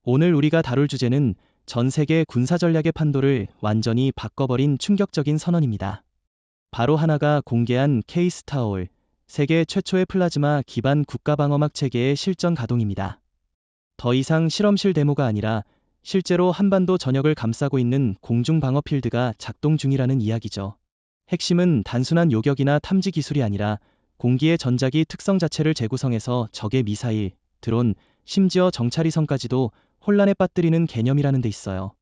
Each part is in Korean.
오늘 우리가 다룰 주제는 전 세계 군사 전략의 판도를 완전히 바꿔버린 충격적인 선언입니다. 바로 하나가 공개한 케이스타올, 세계 최초의 플라즈마 기반 국가방어막 체계의 실전 가동입니다. 더 이상 실험실 데모가 아니라 실제로 한반도 전역을 감싸고 있는 공중방어 필드가 작동 중이라는 이야기죠. 핵심은 단순한 요격이나 탐지 기술이 아니라 공기의 전자기 특성 자체를 재구성해서 적의 미사일, 드론, 심지어 정찰위성까지도 혼란에 빠뜨리는 개념이라는 데 있어요.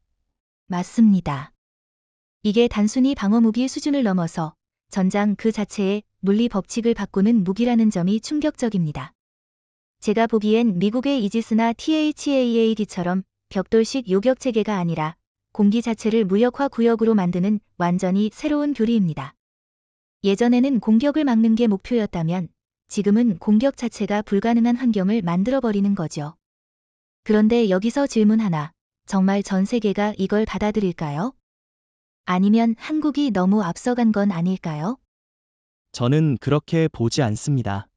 맞습니다. 이게 단순히 방어무기 수준을 넘어서 전장 그 자체의 물리 법칙을 바꾸는 무기라는 점이 충격적입니다. 제가 보기엔 미국의 이지스나 THAAD처럼 벽돌식 요격 체계가 아니라 공기 자체를 무력화 구역으로 만드는 완전히 새로운 교리입니다. 예전에는 공격을 막는 게 목표였다면 지금은 공격 자체가 불가능한 환경을 만들어버리는 거죠. 그런데 여기서 질문 하나, 정말 전 세계가 이걸 받아들일까요? 아니면 한국이 너무 앞서간 건 아닐까요? 저는 그렇게 보지 않습니다.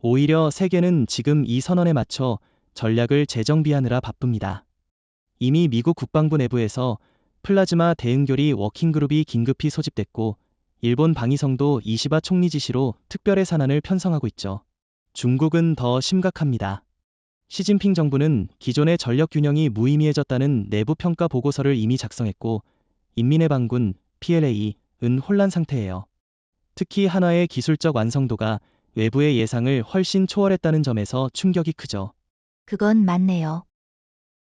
오히려 세계는 지금 이 선언에 맞춰 전략을 재정비하느라 바쁩니다. 이미 미국 국방부 내부에서 플라즈마 대응교리 워킹그룹이 긴급히 소집됐고, 일본 방위성도 이시바 총리 지시로 특별 예산안을 편성하고 있죠. 중국은 더 심각합니다. 시진핑 정부는 기존의 전력 균형이 무의미해졌다는 내부 평가 보고서를 이미 작성했고, 인민의 반군, PLA은 혼란 상태예요. 특히 한화의 기술적 완성도가 외부의 예상을 훨씬 초월했다는 점에서 충격이 크죠. 그건 맞네요.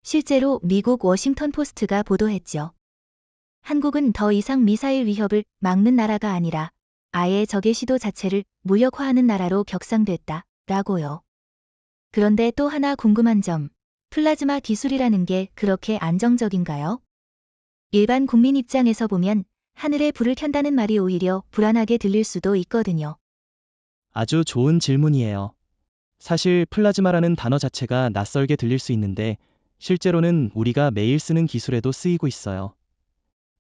실제로 미국 워싱턴 포스트가 보도했죠. 한국은 더 이상 미사일 위협을 막는 나라가 아니라 아예 적의 시도 자체를 무력화하는 나라로 격상됐다, 라고요. 그런데 또 하나 궁금한 점, 플라즈마 기술이라는 게 그렇게 안정적인가요? 일반 국민 입장에서 보면 하늘에 불을 켠다는 말이 오히려 불안하게 들릴 수도 있거든요. 아주 좋은 질문이에요. 사실 플라즈마라는 단어 자체가 낯설게 들릴 수 있는데, 실제로는 우리가 매일 쓰는 기술에도 쓰이고 있어요.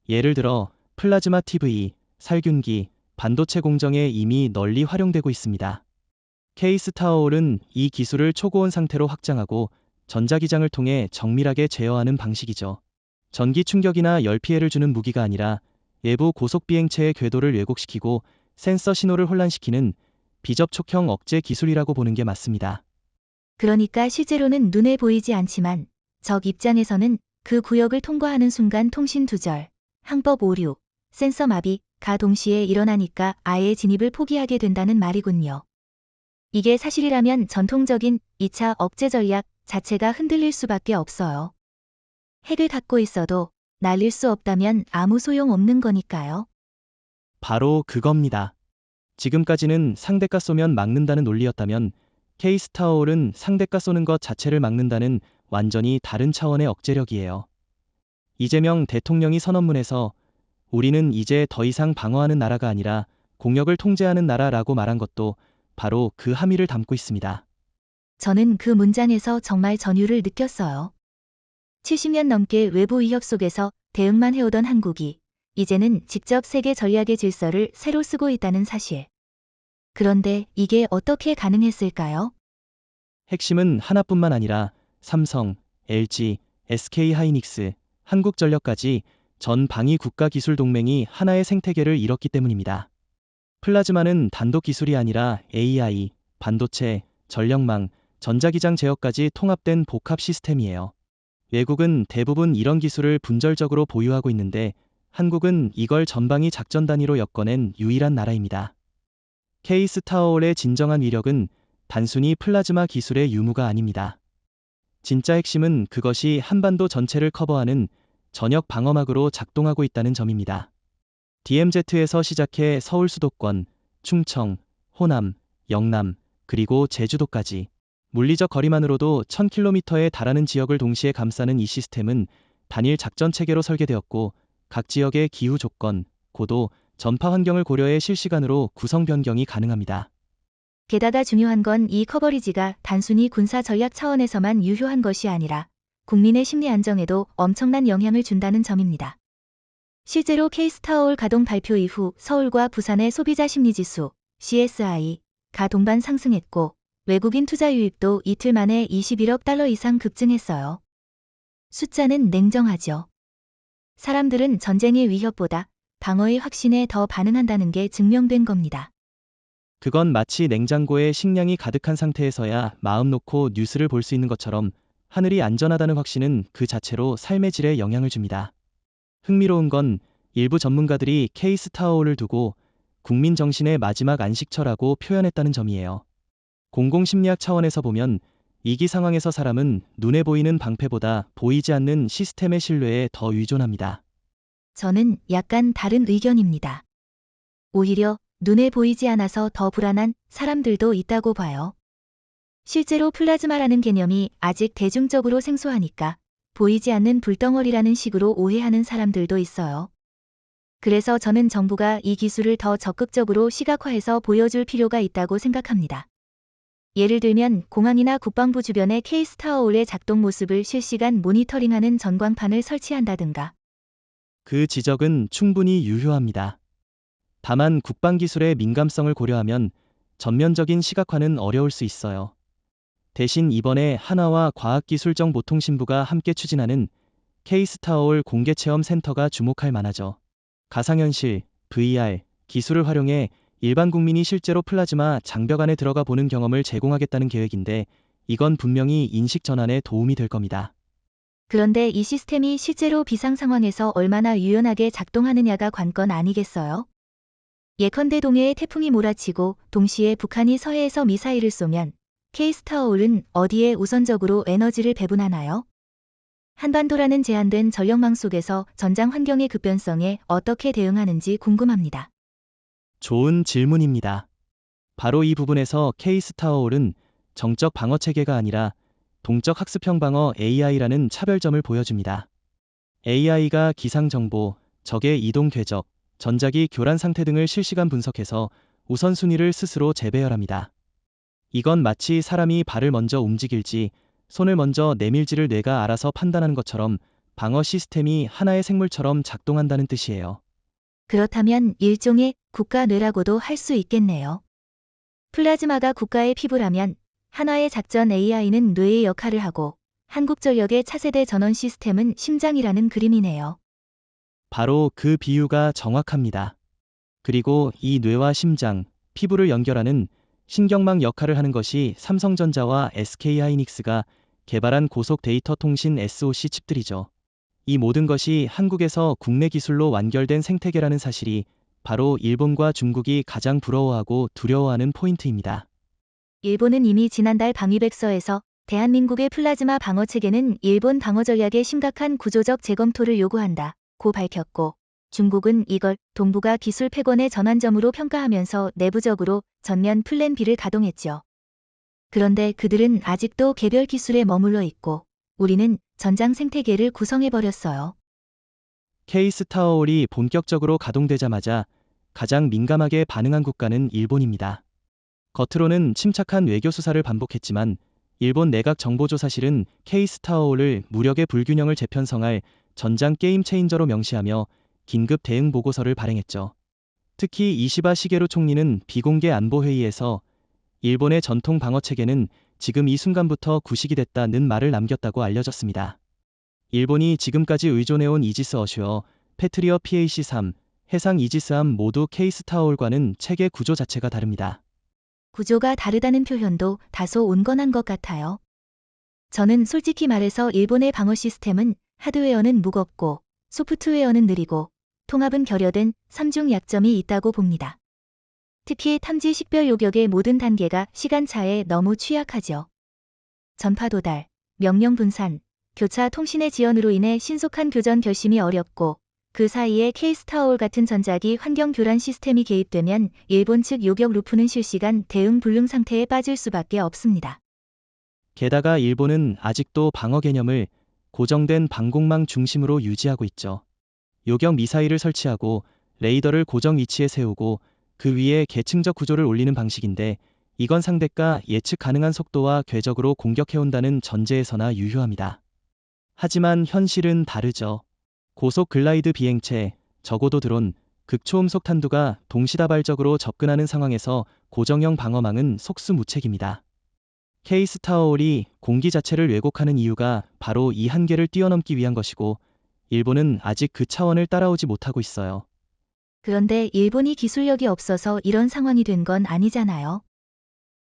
예를 들어 플라즈마 TV, 살균기, 반도체 공정에 이미 널리 활용되고 있습니다. 케이스타올은 이 기술을 초고온 상태로 확장하고 전자기장을 통해 정밀하게 제어하는 방식이죠. 전기 충격이나 열 피해를 주는 무기가 아니라 외부 고속 비행체의 궤도를 왜곡시키고 센서 신호를 혼란시키는 비접촉형 억제 기술이라고 보는 게 맞습니다. 그러니까 실제로는 눈에 보이지 않지만 적 입장에서는 그 구역을 통과하는 순간 통신 두절, 항법 오류, 센서 마비가 동시에 일어나니까 아예 진입을 포기하게 된다는 말이군요. 이게 사실이라면 전통적인 2차 억제 전략 자체가 흔들릴 수밖에 없어요. 핵을 갖고 있어도 날릴 수 없다면 아무 소용 없는 거니까요. 바로 그겁니다. 지금까지는 상대가 쏘면 막는다는 논리였다면, 케이스타올은 상대가 쏘는 것 자체를 막는다는 완전히 다른 차원의 억제력이에요. 이재명 대통령이 선언문에서 우리는 이제 더 이상 방어하는 나라가 아니라 공역을 통제하는 나라라고 말한 것도 바로 그 함의를 담고 있습니다. 저는 그 문장에서 정말 전율을 느꼈어요. 70년 넘게 외부 위협 속에서 대응만 해오던 한국이 이제는 직접 세계 전략의 질서를 새로 쓰고 있다는 사실. 그런데 이게 어떻게 가능했을까요? 핵심은 하나뿐만 아니라 삼성, LG, SK하이닉스, 한국전력까지 전 방위 국가 기술 동맹이 하나의 생태계를 이뤘기 때문입니다. 플라즈마는 단독 기술이 아니라 AI, 반도체, 전력망, 전자기장 제어까지 통합된 복합 시스템이에요. 외국은 대부분 이런 기술을 분절적으로 보유하고 있는데, 한국은 이걸 전방위 작전 단위로 엮어낸 유일한 나라입니다. 케이스타올의 진정한 위력은 단순히 플라즈마 기술의 유무가 아닙니다. 진짜 핵심은 그것이 한반도 전체를 커버하는 전역 방어막으로 작동하고 있다는 점입니다. DMZ에서 시작해 서울 수도권, 충청, 호남, 영남, 그리고 제주도까지 물리적 거리만으로도 1000km에 달하는 지역을 동시에 감싸는 이 시스템은 단일 작전 체계로 설계되었고, 각 지역의 기후 조건, 고도, 전파 환경을 고려해 실시간으로 구성 변경이 가능합니다. 게다가 중요한 건 이 커버리지가 단순히 군사 전략 차원에서만 유효한 것이 아니라 국민의 심리 안정에도 엄청난 영향을 준다는 점입니다. 실제로 케이스타올 가동 발표 이후 서울과 부산의 소비자 심리지수 CSI가 동반 상승했고 외국인 투자 유입도 이틀 만에 $21억 이상 급증했어요. 숫자는 냉정하죠. 사람들은 전쟁의 위협보다 방어의 확신에 더 반응한다는 게 증명된 겁니다. 그건 마치 냉장고에 식량이 가득한 상태에서야 마음 놓고 뉴스를 볼 수 있는 것처럼 하늘이 안전하다는 확신은 그 자체로 삶의 질에 영향을 줍니다. 흥미로운 건 일부 전문가들이 케이스타워를 두고 국민 정신의 마지막 안식처라고 표현했다는 점이에요. 공공심리학 차원에서 보면 위기 상황에서 사람은 눈에 보이는 방패보다 보이지 않는 시스템의 신뢰에 더 의존합니다. 저는 약간 다른 의견입니다. 오히려 눈에 보이지 않아서 더 불안한 사람들도 있다고 봐요. 실제로 플라즈마라는 개념이 아직 대중적으로 생소하니까 보이지 않는 불덩어리라는 식으로 오해하는 사람들도 있어요. 그래서 저는 정부가 이 기술을 더 적극적으로 시각화해서 보여줄 필요가 있다고 생각합니다. 예를 들면 공항이나 국방부 주변에 케이스타워의 작동 모습을 실시간 모니터링하는 전광판을 설치한다든가. 그 지적은 충분히 유효합니다. 다만 국방기술의 민감성을 고려하면 전면적인 시각화는 어려울 수 있어요. 대신 이번에 한화와 과학기술정보통신부가 함께 추진하는 케이스타워울 공개체험센터가 주목할 만하죠. 가상현실, VR 기술을 활용해 일반 국민이 실제로 플라즈마 장벽 안에 들어가 보는 경험을 제공하겠다는 계획인데 이건 분명히 인식 전환에 도움이 될 겁니다. 그런데 이 시스템이 실제로 비상 상황에서 얼마나 유연하게 작동하느냐가 관건 아니겠어요? 예컨대 동해에 태풍이 몰아치고 동시에 북한이 서해에서 미사일을 쏘면 케이스타워울은 어디에 우선적으로 에너지를 배분하나요? 한반도라는 제한된 전력망 속에서 전장 환경의 급변성에 어떻게 대응하는지 궁금합니다. 좋은 질문입니다. 바로 이 부분에서 케이스타워울은 정적 방어 체계가 아니라 동적 학습형 방어 AI라는 차별점을 보여줍니다. AI가 기상 정보, 적의 이동 궤적, 전자기 교란 상태 등을 실시간 분석해서 우선순위를 스스로 재배열합니다. 이건 마치 사람이 발을 먼저 움직일지 손을 먼저 내밀지를 뇌가 알아서 판단하는 것처럼 방어 시스템이 하나의 생물처럼 작동한다는 뜻이에요. 그렇다면 일종의 국가 뇌라고도 할 수 있겠네요. 플라즈마가 국가의 피부라면 한화의 작전 AI는 뇌의 역할을 하고 한국전력의 차세대 전원 시스템은 심장이라는 그림이네요. 바로 그 비유가 정확합니다. 그리고 이 뇌와 심장, 피부를 연결하는 신경망 역할을 하는 것이 삼성전자와 SK하이닉스가 개발한 고속 데이터 통신 SoC 칩들이죠. 이 모든 것이 한국에서 국내 기술로 완결된 생태계라는 사실이 바로 일본과 중국이 가장 부러워하고 두려워하는 포인트입니다. 일본은 이미 지난달 방위백서에서 대한민국의 플라즈마 방어 체계는 일본 방어 전략의 심각한 구조적 재검토를 요구한다고 밝혔고, 중국은 이걸 동북아 기술 패권의 전환점으로 평가하면서 내부적으로 전면 플랜 B를 가동했죠. 그런데 그들은 아직도 개별 기술에 머물러 있고, 우리는 전장 생태계를 구성해버렸어요. 케이스타워홀이 본격적으로 가동되자마자 가장 민감하게 반응한 국가는 일본입니다. 겉으로는 침착한 외교 수사를 반복했지만 일본 내각 정보조사실은 케이스타워홀을 무력의 불균형을 재편성할 전장 게임 체인저로 명시하며 긴급 대응 보고서를 발행했죠. 특히 이시바 시게루 총리는 비공개 안보회의에서 일본의 전통 방어 체계는 지금 이 순간부터 구식이 됐다는 말을 남겼다고 알려졌습니다. 일본이 지금까지 의존해온 이지스 어슈어, 패트리어 PAC-3, 해상 이지스함 모두 케이스타워홀과는 체계 구조 자체가 다릅니다. 구조가 다르다는 표현도 다소 온건한 것 같아요. 저는 솔직히 말해서 일본의 방어 시스템은 하드웨어는 무겁고 소프트웨어는 느리고 통합은 결여된 3중 약점이 있다고 봅니다. 특히 탐지 식별 요격의 모든 단계가 시간차에 너무 취약하죠. 전파 도달, 명령 분산, 교차 통신의 지연으로 인해 신속한 교전 결심이 어렵고 그 사이에 케이스타워홀 같은 전자기 환경 교란 시스템이 개입되면 일본 측 요격 루프는 실시간 대응 불능 상태에 빠질 수밖에 없습니다. 게다가 일본은 아직도 방어 개념을 고정된 방공망 중심으로 유지하고 있죠. 요격 미사일을 설치하고 레이더를 고정 위치에 세우고 그 위에 계층적 구조를 올리는 방식인데 이건 상대가 예측 가능한 속도와 궤적으로 공격해온다는 전제에서나 유효합니다. 하지만 현실은 다르죠. 고속 글라이드 비행체, 저고도 드론, 극초음속 탄두가 동시다발적으로 접근하는 상황에서 고정형 방어망은 속수무책입니다. K스타워홀이 공기 자체를 왜곡하는 이유가 바로 이 한계를 뛰어넘기 위한 것이고, 일본은 아직 그 차원을 따라오지 못하고 있어요. 그런데 일본이 기술력이 없어서 이런 상황이 된 건 아니잖아요.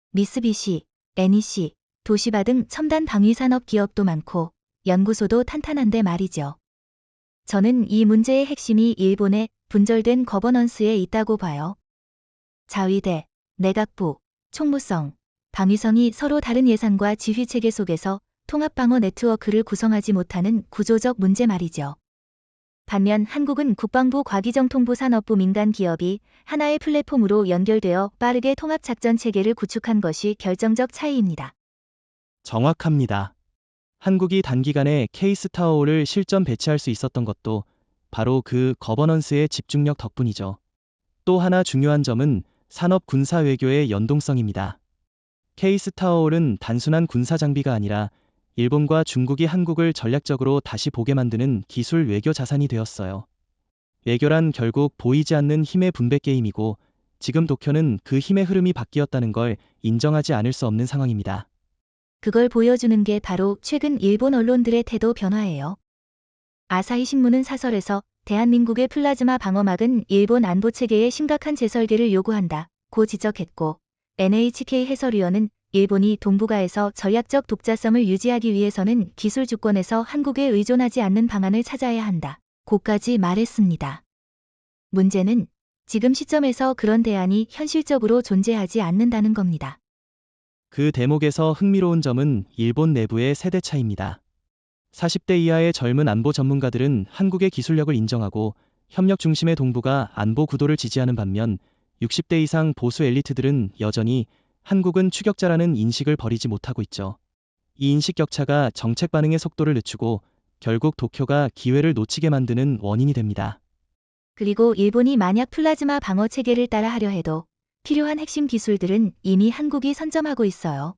미쓰비시, NEC, 도시바 등 첨단 방위산업 기업도 많고 연구소도 탄탄한데 말이죠. 저는 이 문제의 핵심이 일본의 분절된 거버넌스에 있다고 봐요. 자위대, 내각부, 총무성, 방위성이 서로 다른 예산과 지휘체계 속에서 통합방어 네트워크를 구성하지 못하는 구조적 문제 말이죠. 반면 한국은 국방부 과기정통부 산업부 민간 기업이 하나의 플랫폼으로 연결되어 빠르게 통합작전 체계를 구축한 것이 결정적 차이입니다. 정확합니다. 한국이 단기간에 K스타워홀을 실전 배치할 수 있었던 것도 바로 그 거버넌스의 집중력 덕분이죠. 또 하나 중요한 점은 산업 군사 외교의 연동성입니다. K스타워홀은 단순한 군사 장비가 아니라 일본과 중국이 한국을 전략적으로 다시 보게 만드는 기술 외교 자산이 되었어요. 외교란 결국 보이지 않는 힘의 분배 게임이고, 지금 도쿄는 그 힘의 흐름이 바뀌었다는 걸 인정하지 않을 수 없는 상황입니다. 그걸 보여주는 게 바로 최근 일본 언론들의 태도 변화예요. 아사히 신문은 사설에서 대한민국의 플라즈마 방어막은 일본 안보 체계의 심각한 재설계를 요구한다고 지적했고, NHK 해설위원은 일본이 동북아에서 전략적 독자성을 유지하기 위해서는 기술 주권에서 한국에 의존하지 않는 방안을 찾아야 한다. 고까지 말했습니다. 문제는 지금 시점에서 그런 대안이 현실적으로 존재하지 않는다는 겁니다. 그 대목에서 흥미로운 점은 일본 내부의 세대 차이입니다. 40대 이하의 젊은 안보 전문가들은 한국의 기술력을 인정하고 협력 중심의 동북아 안보 구도를 지지하는 반면, 60대 이상 보수 엘리트들은 여전히 한국은 추격자라는 인식을 버리지 못하고 있죠. 이 인식 격차가 정책 반응의 속도를 늦추고 결국 도쿄가 기회를 놓치게 만드는 원인이 됩니다. 그리고 일본이 만약 플라즈마 방어 체계를 따라 하려 해도 필요한 핵심 기술들은 이미 한국이 선점하고 있어요.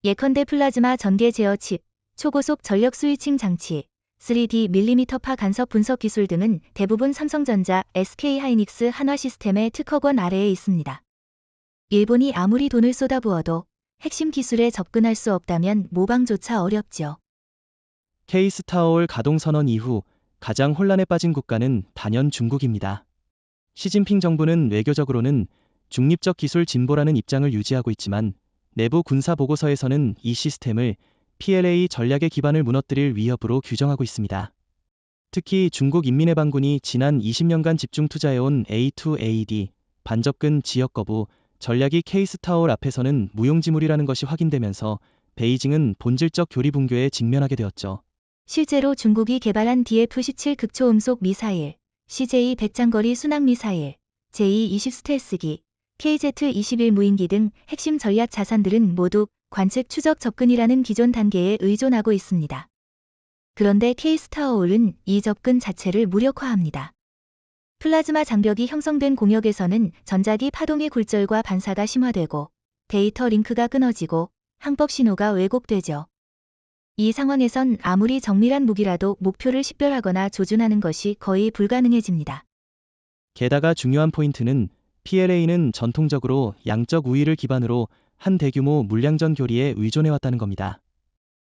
예컨대 플라즈마 전개 제어 칩, 초고속 전력 스위칭 장치, 3D 밀리미터파 간섭 분석 기술 등은 대부분 삼성전자, SK하이닉스 한화시스템의 특허권 아래에 있습니다. 일본이 아무리 돈을 쏟아부어도 핵심 기술에 접근할 수 없다면 모방조차 어렵죠. K스타워홀 가동 선언 이후 가장 혼란에 빠진 국가는 단연 중국입니다. 시진핑 정부는 외교적으로는 중립적 기술 진보라는 입장을 유지하고 있지만, 내부 군사 보고서에서는 이 시스템을 PLA 전략의 기반을 무너뜨릴 위협으로 규정하고 있습니다. 특히 중국 인민해방군이 지난 20년간 집중 투자해온 A2AD, 반접근 지역 거부, 전략이 K스타워홀 앞에서는 무용지물이라는 것이 확인되면서 베이징은 본질적 교리 붕괴에 직면하게 되었죠. 실제로 중국이 개발한 DF-17 극초음속 미사일, CJ 백장거리 순항 미사일, 제2-20 스텔스기, KZ-21 무인기 등 핵심 전략 자산들은 모두 관측 추적 접근이라는 기존 단계에 의존하고 있습니다. 그런데 K스타워홀은 이 접근 자체를 무력화합니다. 플라즈마 장벽이 형성된 공역에서는 전자기 파동의 굴절과 반사가 심화되고 데이터 링크가 끊어지고 항법 신호가 왜곡되죠. 이 상황에선 아무리 정밀한 무기라도 목표를 식별하거나 조준하는 것이 거의 불가능해집니다. 게다가 중요한 포인트는 PLA는 전통적으로 양적 우위를 기반으로 한 대규모 물량전 교리에 의존해왔다는 겁니다.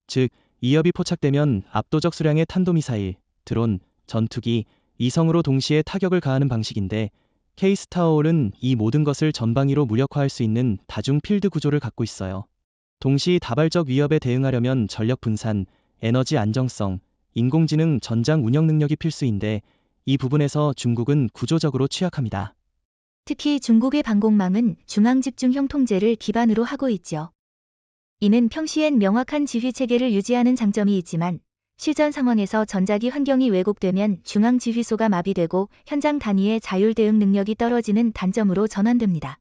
즉, 위협이 포착되면 압도적 수량의 탄도미사일, 드론, 전투기, 위성으로 동시에 타격을 가하는 방식인데, K스타워홀은 이 모든 것을 전방위로 무력화할 수 있는 다중 필드 구조를 갖고 있어요. 동시 다발적 위협에 대응하려면 전력 분산, 에너지 안정성, 인공지능 전장 운영 능력이 필수인데, 이 부분에서 중국은 구조적으로 취약합니다. 특히 중국의 방공망은 중앙집중형 통제를 기반으로 하고 있죠. 이는 평시엔 명확한 지휘 체계를 유지하는 장점이 있지만, 실전 상황에서 전자기 환경이 왜곡되면 중앙지휘소가 마비되고 현장 단위의 자율 대응 능력이 떨어지는 단점으로 전환됩니다.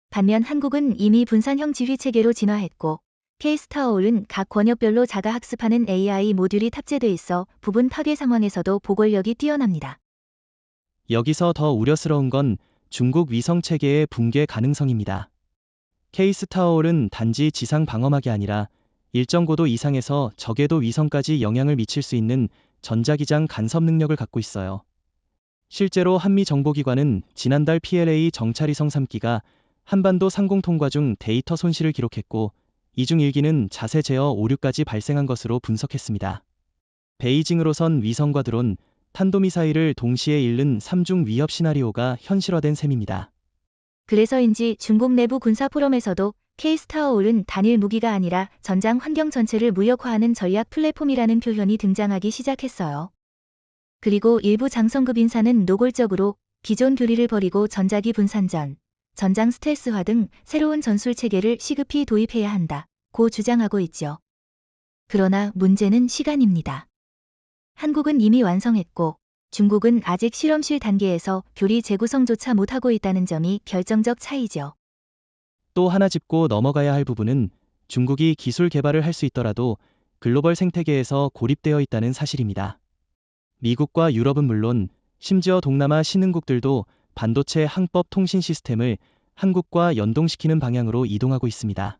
반면 한국은 이미 분산형 지휘 체계로 진화했고, K스타워홀은 각 권역별로 자가 학습하는 AI 모듈이 탑재돼 있어 부분 파괴 상황에서도 보궐력이 뛰어납니다. 여기서 더 우려스러운 건 중국 위성 체계의 붕괴 가능성입니다. K스타워홀은 단지 지상 방어막이 아니라 일정 고도 이상에서 저궤도 위성까지 영향을 미칠 수 있는 전자기장 간섭 능력을 갖고 있어요. 실제로 한미 정보기관은 지난달 PLA 정찰위성 3기가 한반도 상공 통과 중 데이터 손실을 기록했고, 이 중 일기는 자세 제어 오류까지 발생한 것으로 분석했습니다. 베이징으로선 위성과 드론, 탄도미사일을 동시에 잃는 3중 위협 시나리오가 현실화된 셈입니다. 그래서인지 중국 내부 군사 포럼에서도 K-스타어올은 단일 무기가 아니라 전장 환경 전체를 무력화하는 전략 플랫폼이라는 표현이 등장하기 시작했어요. 그리고 일부 장성급 인사는 노골적으로 기존 교리를 버리고 전자기 분산전, 전장 스텔스화 등 새로운 전술 체계를 시급히 도입해야 한다고 주장하고 있죠. 그러나 문제는 시간입니다. 한국은 이미 완성했고 중국은 아직 실험실 단계에서 교리 재구성조차 못하고 있다는 점이 결정적 차이죠. 또 하나 짚고 넘어가야 할 부분은 중국이 기술 개발을 할 수 있더라도 글로벌 생태계에서 고립되어 있다는 사실입니다. 미국과 유럽은 물론 심지어 동남아 신흥국들도 반도체 항법 통신 시스템을 한국과 연동시키는 방향으로 이동하고 있습니다.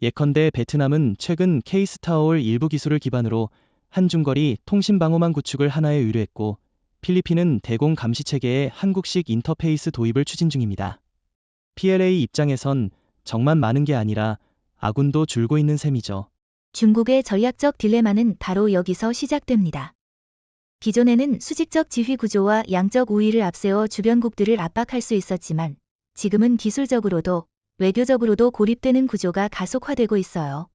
예컨대 베트남은 최근 K-스타어올 일부 기술을 기반으로 한중거리 통신 방어망 구축을 하나에 의뢰했고 필리핀은 대공 감시 체계의 한국식 인터페이스 도입을 추진 중입니다. PLA 입장에선 적만 많은 게 아니라 아군도 줄고 있는 셈이죠. 중국의 전략적 딜레마는 바로 여기서 시작됩니다. 기존에는 수직적 지휘 구조와 양적 우위를 앞세워 주변국들을 압박할 수 있었지만 지금은 기술적으로도 외교적으로도 고립되는 구조가 가속화되고 있어요.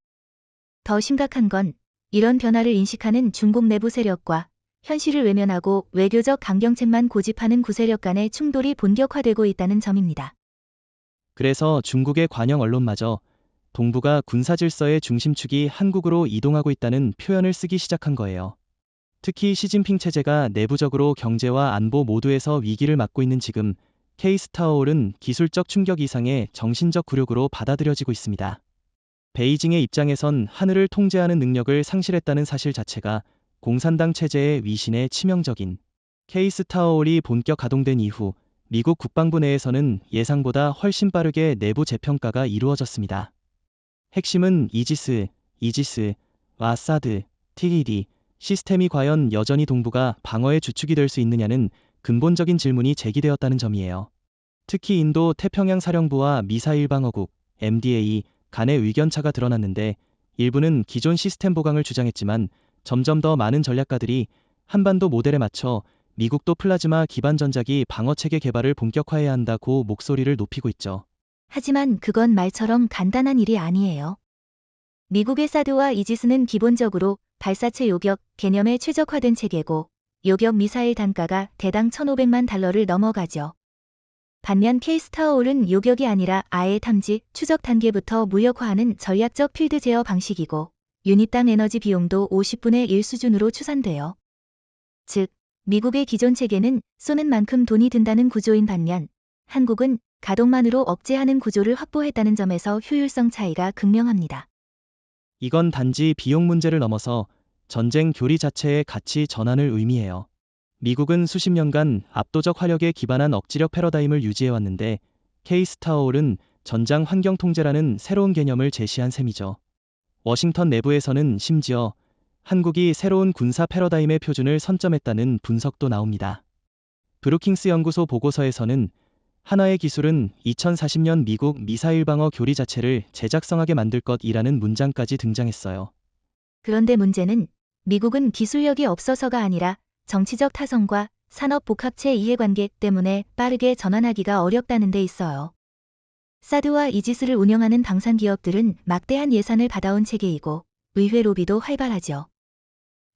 더 심각한 건 이런 변화를 인식하는 중국 내부 세력과 현실을 외면하고 외교적 강경책만 고집하는 구세력 간의 충돌이 본격화되고 있다는 점입니다. 그래서 중국의 관영 언론마저 동북아 군사 질서의 중심축이 한국으로 이동하고 있다는 표현을 쓰기 시작한 거예요. 특히 시진핑 체제가 내부적으로 경제와 안보 모두에서 위기를 맞고 있는 지금 K-스타어올은 기술적 충격 이상의 정신적 굴욕으로 받아들여지고 있습니다. 베이징의 입장에선 하늘을 통제하는 능력을 상실했다는 사실 자체가 공산당 체제의 위신에 치명적인 K-스타어올이 본격 가동된 이후 미국 국방부 내에서는 예상보다 훨씬 빠르게 내부 재평가가 이루어졌습니다. 핵심은 이지스와 사드, TED 시스템이 과연 여전히 동북아 방어의 주축이 될 수 있느냐는 근본적인 질문이 제기되었다는 점이에요. 특히 인도 태평양 사령부와 미사일 방어국 MDA 간의 의견차가 드러났는데 일부는 기존 시스템 보강을 주장했지만 점점 더 많은 전략가들이 한반도 모델에 맞춰 미국도 플라즈마 기반 전자기 방어체계 개발을 본격화해야 한다고 목소리를 높이고 있죠. 하지만 그건 말처럼 간단한 일이 아니에요. 미국의 사드와 이지스는 기본적으로 발사체 요격 개념에 최적화된 체계고 요격 미사일 단가가 대당 1,500만 달러를 넘어가죠. 반면 K-스타어올은 요격이 아니라 아예 탐지, 추적 단계부터 무력화하는 전략적 필드 제어 방식이고 유닛당 에너지 비용도 50분의 1 수준으로 추산돼요. 즉, 미국의 기존 체계는 쏘는 만큼 돈이 든다는 구조인 반면 한국은 가동만으로 억제하는 구조를 확보했다는 점에서 효율성 차이가 극명합니다. 이건 단지 비용 문제를 넘어서 전쟁 교리 자체의 가치 전환을 의미해요. 미국은 수십 년간 압도적 화력에 기반한 억지력 패러다임을 유지해왔는데 K-스타어올은 전장 환경 통제라는 새로운 개념을 제시한 셈이죠. 워싱턴 내부에서는 심지어 한국이 새로운 군사 패러다임의 표준을 선점했다는 분석도 나옵니다. 브루킹스 연구소 보고서에서는 하나의 기술은 2040년 미국 미사일 방어 교리 자체를 제작성하게 만들 것이라는 문장까지 등장했어요. 그런데 문제는 미국은 기술력이 없어서가 아니라 정치적 타성과 산업 복합체 이해관계 때문에 빠르게 전환하기가 어렵다는 데 있어요. 사드와 이지스를 운영하는 방산 기업들은 막대한 예산을 받아온 체계이고 의회 로비도 활발하죠.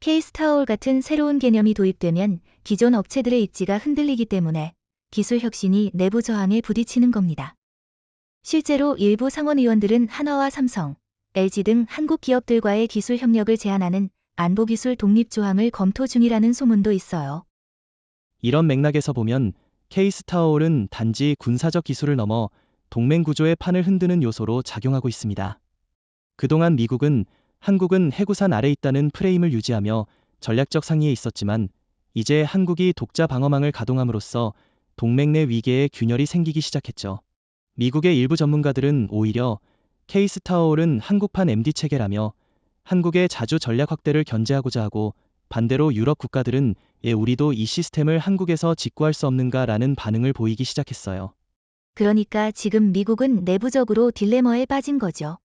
K-스타어올 같은 새로운 개념이 도입되면 기존 업체들의 입지가 흔들리기 때문에 기술 혁신이 내부 저항에 부딪히는 겁니다. 실제로 일부 상원의원들은 한화와 삼성, LG 등 한국 기업들과의 기술 협력을 제한하는 안보기술 독립 조항을 검토 중이라는 소문도 있어요. 이런 맥락에서 보면 K-스타어올은 단지 군사적 기술을 넘어 동맹 구조의 판을 흔드는 요소로 작용하고 있습니다. 그동안 미국은 한국은 해구산 아래 있다는 프레임을 유지하며 전략적 상위에 있었지만 이제 한국이 독자 방어망을 가동함으로써 동맹 내 위계에 균열이 생기기 시작했죠. 미국의 일부 전문가들은 오히려 K-스타어올은 한국판 MD 체계라며 한국의 자주 전략 확대를 견제하고자 하고 반대로 유럽 국가들은 우리도 이 시스템을 한국에서 직구할 수 없는가라는 반응을 보이기 시작했어요. 그러니까 지금 미국은 내부적으로 딜레마에 빠진 거죠.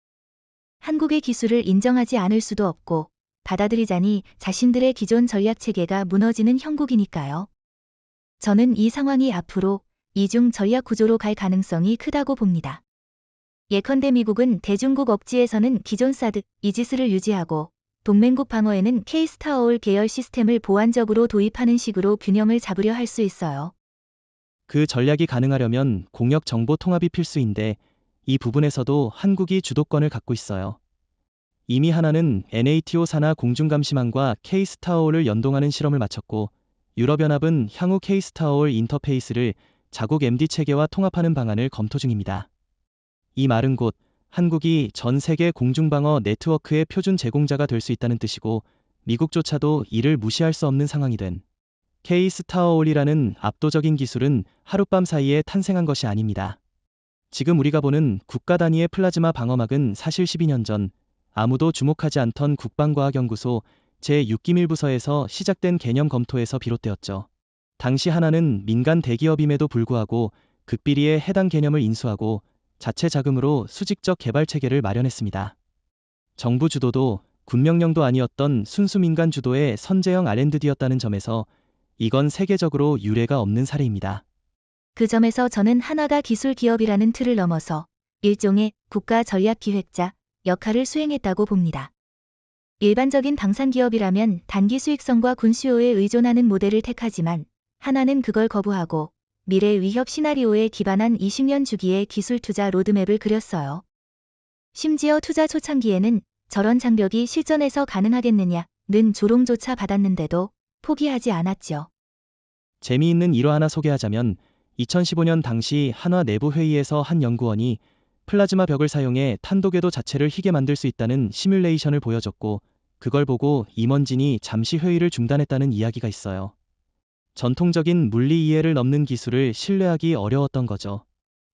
한국의 기술을 인정하지 않을 수도 없고 받아들이자니 자신들의 기존 전략 체계가 무너지는 형국이니까요. 저는 이 상황이 앞으로 이중 전략 구조로 갈 가능성이 크다고 봅니다. 예컨대 미국은 대중국 억지에서는 기존 사드, 이지스를 유지하고 동맹국 방어에는 K-스타워올 계열 시스템을 보완적으로 도입하는 식으로 균형을 잡으려 할 수 있어요. 그 전략이 가능하려면 공역 정보 통합이 필수인데 이 부분에서도 한국이 주도권을 갖고 있어요. 이미 하나는 NATO 산하 공중감시망과 K-스타워올을 연동하는 실험을 마쳤고 유럽연합은 향후 K-스타워올 인터페이스를 자국 MD 체계와 통합하는 방안을 검토 중입니다. 이 말은 곧 한국이 전 세계 공중방어 네트워크의 표준 제공자가 될 수 있다는 뜻이고 미국조차도 이를 무시할 수 없는 상황이 된 K-스타워올이라는 압도적인 기술은 하룻밤 사이에 탄생한 것이 아닙니다. 지금 우리가 보는 국가 단위의 플라즈마 방어막은 사실 12년 전 아무도 주목하지 않던 국방과학연구소 제6기밀부서에서 시작된 개념 검토에서 비롯되었죠. 당시 하나는 민간 대기업임에도 불구하고 극비리에 해당 개념을 인수하고 자체 자금으로 수직적 개발 체계를 마련했습니다. 정부 주도도 군명령도 아니었던 순수 민간 주도의 선제형 R&D였다는 점에서 이건 세계적으로 유례가 없는 사례입니다. 그 점에서 저는 한화가 기술 기업이라는 틀을 넘어서 일종의 국가 전략 기획자 역할을 수행했다고 봅니다. 일반적인 방산 기업이라면 단기 수익성과 군 수요에 의존하는 모델을 택하지만 한화는 그걸 거부하고 미래 위협 시나리오에 기반한 20년 주기의 기술 투자 로드맵을 그렸어요. 심지어 투자 초창기에는 저런 장벽이 실전에서 가능하겠느냐는 조롱조차 받았는데도 포기하지 않았죠. 재미있는 일화 하나 소개하자면 2015년 당시 한화 내부 회의에서 한 연구원이 플라즈마 벽을 사용해 탄도궤도 자체를 희게 만들 수 있다는 시뮬레이션을 보여줬고 그걸 보고 임원진이 잠시 회의를 중단했다는 이야기가 있어요. 전통적인 물리 이해를 넘는 기술을 신뢰하기 어려웠던 거죠.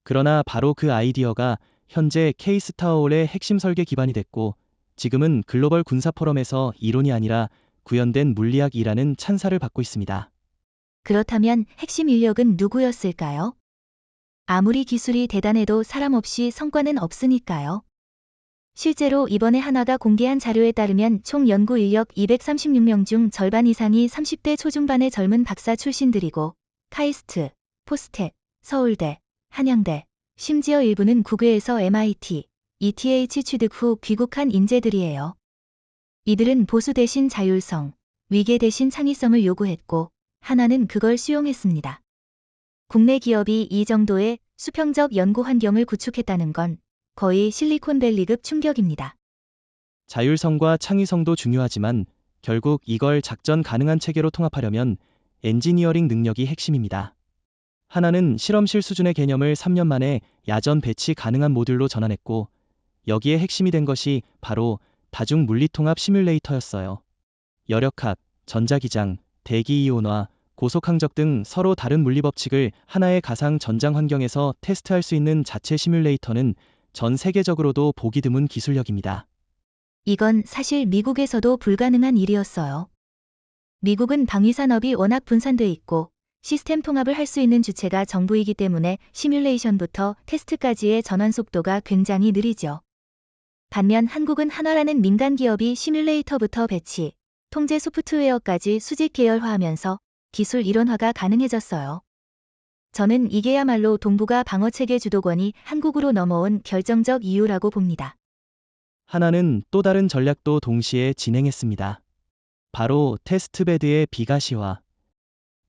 그러나 바로 그 아이디어가 현재 K-스타워올의 핵심 설계 기반이 됐고 지금은 글로벌 군사 포럼에서 이론이 아니라 구현된 물리학이라는 찬사를 받고 있습니다. 그렇다면 핵심 인력은 누구였을까요? 아무리 기술이 대단해도 사람 없이 성과는 없으니까요. 실제로 이번에 한화가 공개한 자료에 따르면 총 연구 인력 236명 중 절반 이상이 30대 초중반의 젊은 박사 출신들이고 카이스트, 포스텍, 서울대, 한양대, 심지어 일부는 국외에서 MIT, ETH 취득 후 귀국한 인재들이에요. 이들은 보수 대신 자율성, 위계 대신 창의성을 요구했고 한화는 그걸 수용했습니다. 국내 기업이 이 정도의 수평적 연구 환경을 구축했다는 건 거의 실리콘밸리급 충격입니다. 자율성과 창의성도 중요하지만 결국 이걸 작전 가능한 체계로 통합하려면 엔지니어링 능력이 핵심입니다. 하나는 실험실 수준의 개념을 3년 만에 야전 배치 가능한 모듈로 전환했고 여기에 핵심이 된 것이 바로 다중 물리통합 시뮬레이터였어요. 여력학, 전자기장, 대기이온화, 고속항적 등 서로 다른 물리법칙을 하나의 가상 전장 환경에서 테스트할 수 있는 자체 시뮬레이터는 전 세계적으로도 보기 드문 기술력입니다. 이건 사실 미국에서도 불가능한 일이었어요. 미국은 방위산업이 워낙 분산돼 있고 시스템 통합을 할 수 있는 주체가 정부이기 때문에 시뮬레이션부터 테스트까지의 전환 속도가 굉장히 느리죠. 반면 한국은 한화라는 민간 기업이 시뮬레이터부터 배치, 통제 소프트웨어까지 수직 계열화하면서 기술 이론화가 가능해졌어요. 저는 이게야말로 동북아 방어체계 주도권이 한국으로 넘어온 결정적 이유라고 봅니다. 하나는 또 다른 전략도 동시에 진행했습니다. 바로 테스트베드의 비가시화.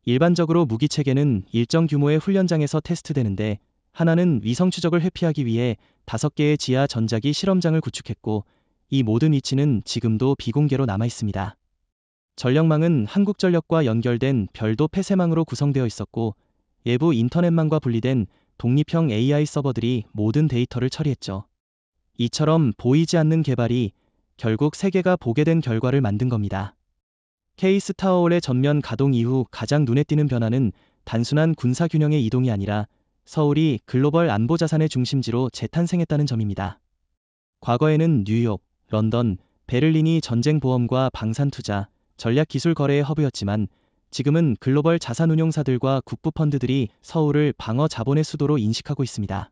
일반적으로 무기체계는 일정 규모의 훈련장에서 테스트되는데 하나는 위성 추적을 회피하기 위해 5개의 지하 전자기 실험장을 구축했고 이 모든 위치는 지금도 비공개로 남아 있습니다. 전력망은 한국전력과 연결된 별도 폐쇄망으로 구성되어 있었고 외부 인터넷망과 분리된 독립형 AI 서버들이 모든 데이터를 처리했죠. 이처럼 보이지 않는 개발이 결국 세계가 보게 된 결과를 만든 겁니다. K-스타워올의 전면 가동 이후 가장 눈에 띄는 변화는 단순한 군사 균형의 이동이 아니라 서울이 글로벌 안보 자산의 중심지로 재탄생했다는 점입니다. 과거에는 뉴욕, 런던, 베를린이 전쟁 보험과 방산 투자, 전략 기술 거래의 허브였지만 지금은 글로벌 자산 운용사들과 국부 펀드들이 서울을 방어 자본의 수도로 인식하고 있습니다.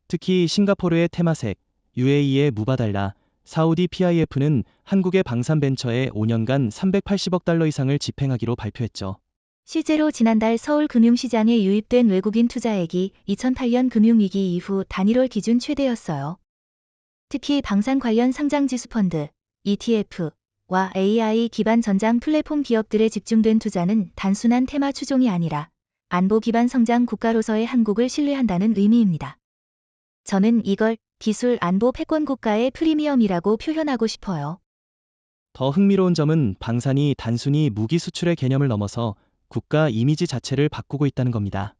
특히 싱가포르의 테마색, UAE의 무바달라, 사우디 PIF는 한국의 방산 벤처에 5년간 380억 달러 이상을 집행하기로 발표했죠. 실제로 지난달 서울 금융시장에 유입된 외국인 투자액이 2008년 금융위기 이후 단일월 기준 최대였어요. 특히 방산 관련 상장지수 펀드, ETF와 AI 기반 전장 플랫폼 기업들에 집중된 투자는 단순한 테마 추종이 아니라 안보 기반 성장 국가로서의 한국을 신뢰한다는 의미입니다. 저는 이걸 기술 안보 패권 국가의 프리미엄이라고 표현하고 싶어요. 더 흥미로운 점은 방산이 단순히 무기 수출의 개념을 넘어서 국가 이미지 자체를 바꾸고 있다는 겁니다.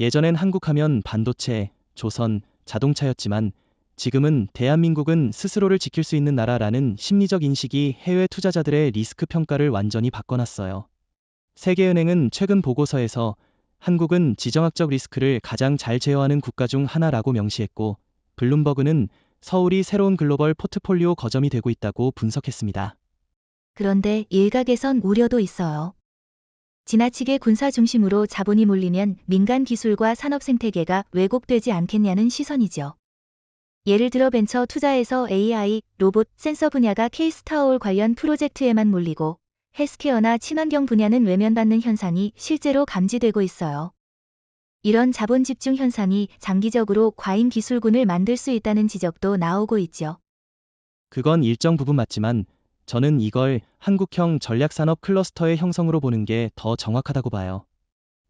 예전엔 한국하면 반도체, 조선, 자동차였지만 지금은 대한민국은 스스로를 지킬 수 있는 나라라는 심리적 인식이 해외 투자자들의 리스크 평가를 완전히 바꿔놨어요. 세계은행은 최근 보고서에서 한국은 지정학적 리스크를 가장 잘 제어하는 국가 중 하나라고 명시했고, 블룸버그는 서울이 새로운 글로벌 포트폴리오 거점이 되고 있다고 분석했습니다. 그런데 일각에선 우려도 있어요. 지나치게 군사 중심으로 자본이 몰리면 민간 기술과 산업 생태계가 왜곡되지 않겠냐는 시선이죠. 예를 들어 벤처 투자에서 AI, 로봇, 센서 분야가 K-스타올 관련 프로젝트에만 몰리고 헬스케어나 친환경 분야는 외면받는 현상이 실제로 감지되고 있어요. 이런 자본 집중 현상이 장기적으로 과잉 기술군을 만들 수 있다는 지적도 나오고 있죠. 그건 일정 부분 맞지만 저는 이걸 한국형 전략산업 클러스터의 형성으로 보는 게 더 정확하다고 봐요.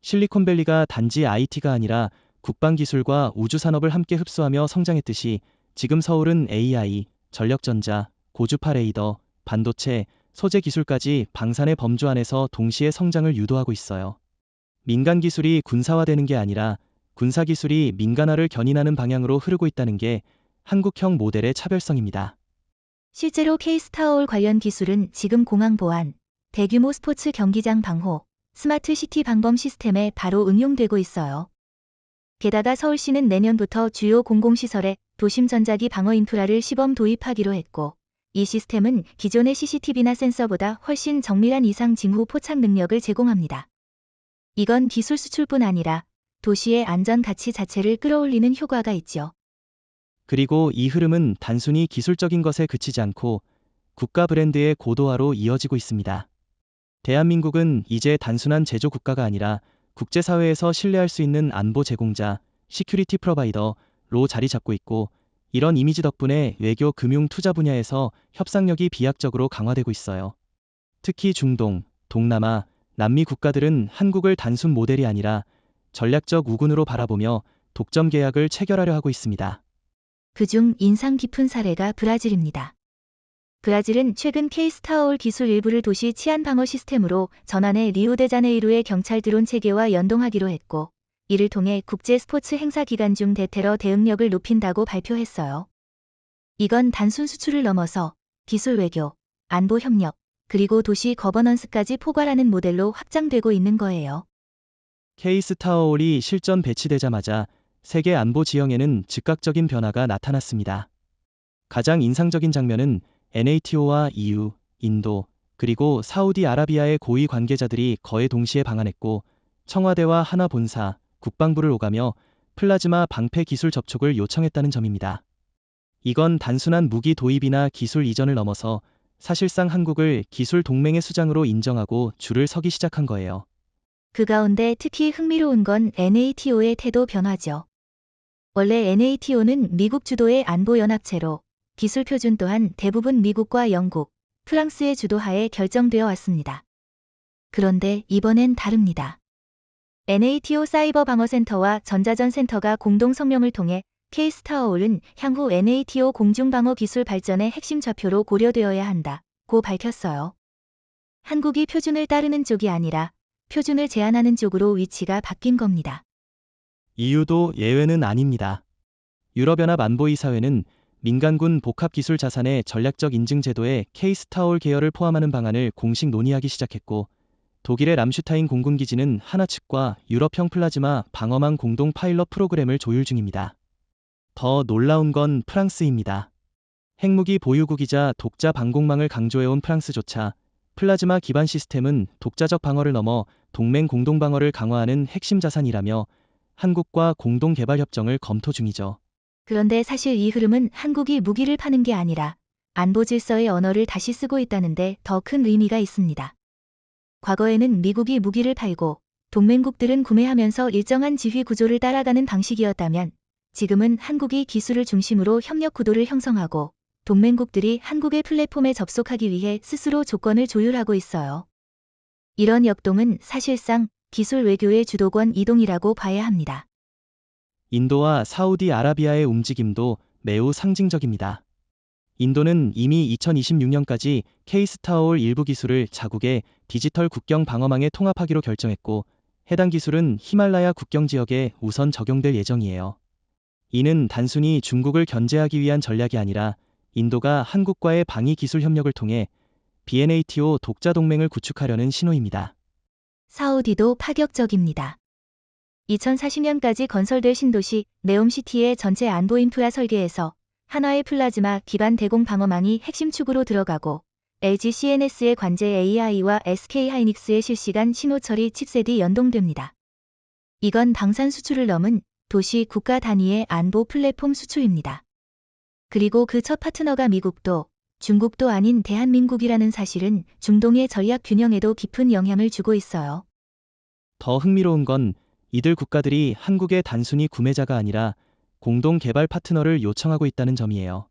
실리콘밸리가 단지 IT가 아니라 국방기술과 우주산업을 함께 흡수하며 성장했듯이 지금 서울은 AI, 전력전자, 고주파 레이더, 반도체, 소재 기술까지 방산의 범주 안에서 동시에 성장을 유도하고 있어요. 민간 기술이 군사화되는 게 아니라 군사 기술이 민간화를 견인하는 방향으로 흐르고 있다는 게 한국형 모델의 차별성입니다. 실제로 K-스타올 관련 기술은 지금 공항 보안, 대규모 스포츠 경기장 방호, 스마트 시티 방범 시스템에 바로 응용되고 있어요. 게다가 서울시는 내년부터 주요 공공시설에 도심 전자기 방어 인프라를 시범 도입하기로 했고, 이 시스템은 기존의 CCTV나 센서보다 훨씬 정밀한 이상 징후 포착 능력을 제공합니다. 이건 기술 수출뿐 아니라 도시의 안전 가치 자체를 끌어올리는 효과가 있죠. 그리고 이 흐름은 단순히 기술적인 것에 그치지 않고 국가 브랜드의 고도화로 이어지고 있습니다. 대한민국은 이제 단순한 제조 국가가 아니라 국제사회에서 신뢰할 수 있는 안보 제공자, 시큐리티 프로바이더로 자리 잡고 있고, 이런 이미지 덕분에 외교, 금융, 투자 분야에서 협상력이 비약적으로 강화되고 있어요. 특히 중동, 동남아, 남미 국가들은 한국을 단순 모델이 아니라 전략적 우군으로 바라보며 독점 계약을 체결하려 하고 있습니다. 그중 인상 깊은 사례가 브라질입니다. 브라질은 최근 K-스타올 기술 일부를 도시 치안 방어 시스템으로 전환해 리우데자네이루의 경찰 드론 체계와 연동하기로 했고, 이를 통해 국제 스포츠 행사 기간 중 대테러 대응력을 높인다고 발표했어요. 이건 단순 수출을 넘어서 기술 외교, 안보 협력, 그리고 도시 거버넌스까지 포괄하는 모델로 확장되고 있는 거예요. K-스타올이 실전 배치되자마자 세계 안보 지형에는 즉각적인 변화가 나타났습니다. 가장 인상적인 장면은 NATO와 EU, 인도, 그리고 사우디아라비아의 고위 관계자들이 거의 동시에 방한했고, 청와대와 하나본사, 국방부를 오가며 플라즈마 방패 기술 접촉을 요청했다는 점입니다. 이건 단순한 무기 도입이나 기술 이전을 넘어서 사실상 한국을 기술 동맹의 수장으로 인정하고 줄을 서기 시작한 거예요. 그 가운데 특히 흥미로운 건 NATO의 태도 변화죠. 원래 NATO는 미국 주도의 안보연합체로 기술 표준 또한 대부분 미국과 영국, 프랑스의 주도하에 결정되어 왔습니다. 그런데 이번엔 다릅니다. NATO 사이버 방어센터와 전자전 센터가 공동 성명을 통해 K-스타올은 향후 NATO 공중방어 기술 발전의 핵심 좌표로 고려되어야 한다고 밝혔어요. 한국이 표준을 따르는 쪽이 아니라 표준을 제한하는 쪽으로 위치가 바뀐 겁니다. EU도 예외는 아닙니다. 유럽연합 안보이사회는 민간군 복합기술 자산의 전략적 인증 제도에 K-스타올 계열을 포함하는 방안을 공식 논의하기 시작했고, 독일의 람슈타인 공군기지는 하나 측과 유럽형 플라즈마 방어망 공동 파일럿 프로그램을 조율 중입니다. 더 놀라운 건 프랑스입니다. 핵무기 보유국이자 독자 방공망을 강조해온 프랑스조차 플라즈마 기반 시스템은 독자적 방어를 넘어 동맹 공동 방어를 강화하는 핵심 자산이라며 한국과 공동 개발 협정을 검토 중이죠. 그런데 사실 이 흐름은 한국이 무기를 파는 게 아니라 안보 질서의 언어를 다시 쓰고 있다는데 더 큰 의미가 있습니다. 과거에는 미국이 무기를 팔고 동맹국들은 구매하면서 일정한 지휘 구조를 따라가는 방식이었다면 지금은 한국이 기술을 중심으로 협력 구도를 형성하고 동맹국들이 한국의 플랫폼에 접속하기 위해 스스로 조건을 조율하고 있어요. 이런 역동은 사실상 기술 외교의 주도권 이동이라고 봐야 합니다. 인도와 사우디아라비아의 움직임도 매우 상징적입니다. 인도는 이미 2026년까지 K-스타올 일부 기술을 자국의 디지털 국경 방어망에 통합하기로 결정했고 해당 기술은 히말라야 국경 지역에 우선 적용될 예정이에요. 이는 단순히 중국을 견제하기 위한 전략이 아니라 인도가 한국과의 방위 기술 협력을 통해 BNATO 독자 동맹을 구축하려는 신호입니다. 사우디도 파격적입니다. 2040년까지 건설될 신도시 네옴시티의 전체 안보 인프라 설계에서 한화의 플라즈마 기반 대공 방어망이 핵심 축으로 들어가고 LG CNS의 관제 AI와 SK 하이닉스의 실시간 신호 처리 칩셋이 연동됩니다. 이건 방산 수출을 넘은 도시 국가 단위의 안보 플랫폼 수출입니다. 그리고 그 첫 파트너가 미국도 중국도 아닌 대한민국이라는 사실은 중동의 전략 균형에도 깊은 영향을 주고 있어요. 더 흥미로운 건 이들 국가들이 한국의 단순히 구매자가 아니라 공동 개발 파트너를 요청하고 있다는 점이에요.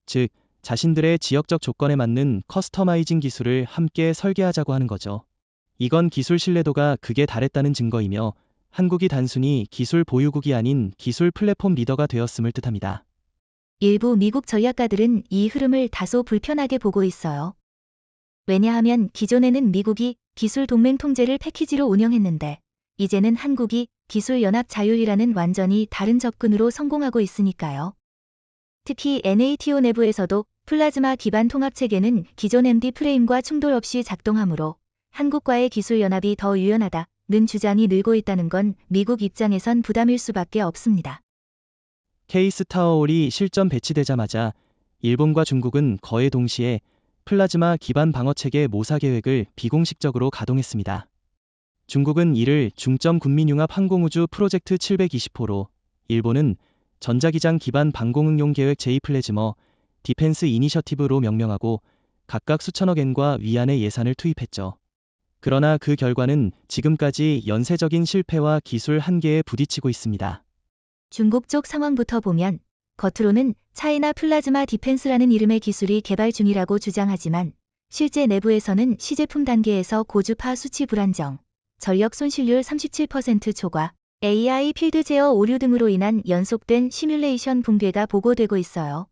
즉, 자신들의 지역적 조건에 맞는 커스터마이징 기술을 함께 설계하자고 하는 거죠. 이건 기술 신뢰도가 극에 달했다는 증거이며 한국이 단순히 기술 보유국이 아닌 기술 플랫폼 리더가 되었음을 뜻합니다. 일부 미국 전략가들은 이 흐름을 다소 불편하게 보고 있어요. 왜냐하면 기존에는 미국이 기술 동맹 통제를 패키지로 운영했는데 이제는 한국이 기술 연합 자율이라는 완전히 다른 접근으로 성공하고 있으니까요. 특히 NATO 내부에서도 플라즈마 기반 통합 체계는 기존 MD 프레임과 충돌 없이 작동하므로 한국과의 기술 연합이 더 유연하다는 주장이 늘고 있다는 건 미국 입장에선 부담일 수밖에 없습니다. K-스타올이 실전 배치되자마자 일본과 중국은 거의 동시에 플라즈마 기반 방어 체계 모사 계획을 비공식적으로 가동했습니다. 중국은 이를 중점 군민융합 항공우주 프로젝트 720호로, 일본은 전자기장 기반 방공응용 계획 제2플래즈머 디펜스 이니셔티브로 명명하고 각각 수천억 엔과 위안의 예산을 투입했죠. 그러나 그 결과는 지금까지 연쇄적인 실패와 기술 한계에 부딪히고 있습니다. 중국 쪽 상황부터 보면 겉으로는 차이나 플라즈마 디펜스라는 이름의 기술이 개발 중이라고 주장하지만 실제 내부에서는 시제품 단계에서 고주파 수치 불안정, 전력 손실률 37% 초과, AI 필드 제어 오류 등으로 인한 연속된 시뮬레이션 붕괴가 보고되고 있어요.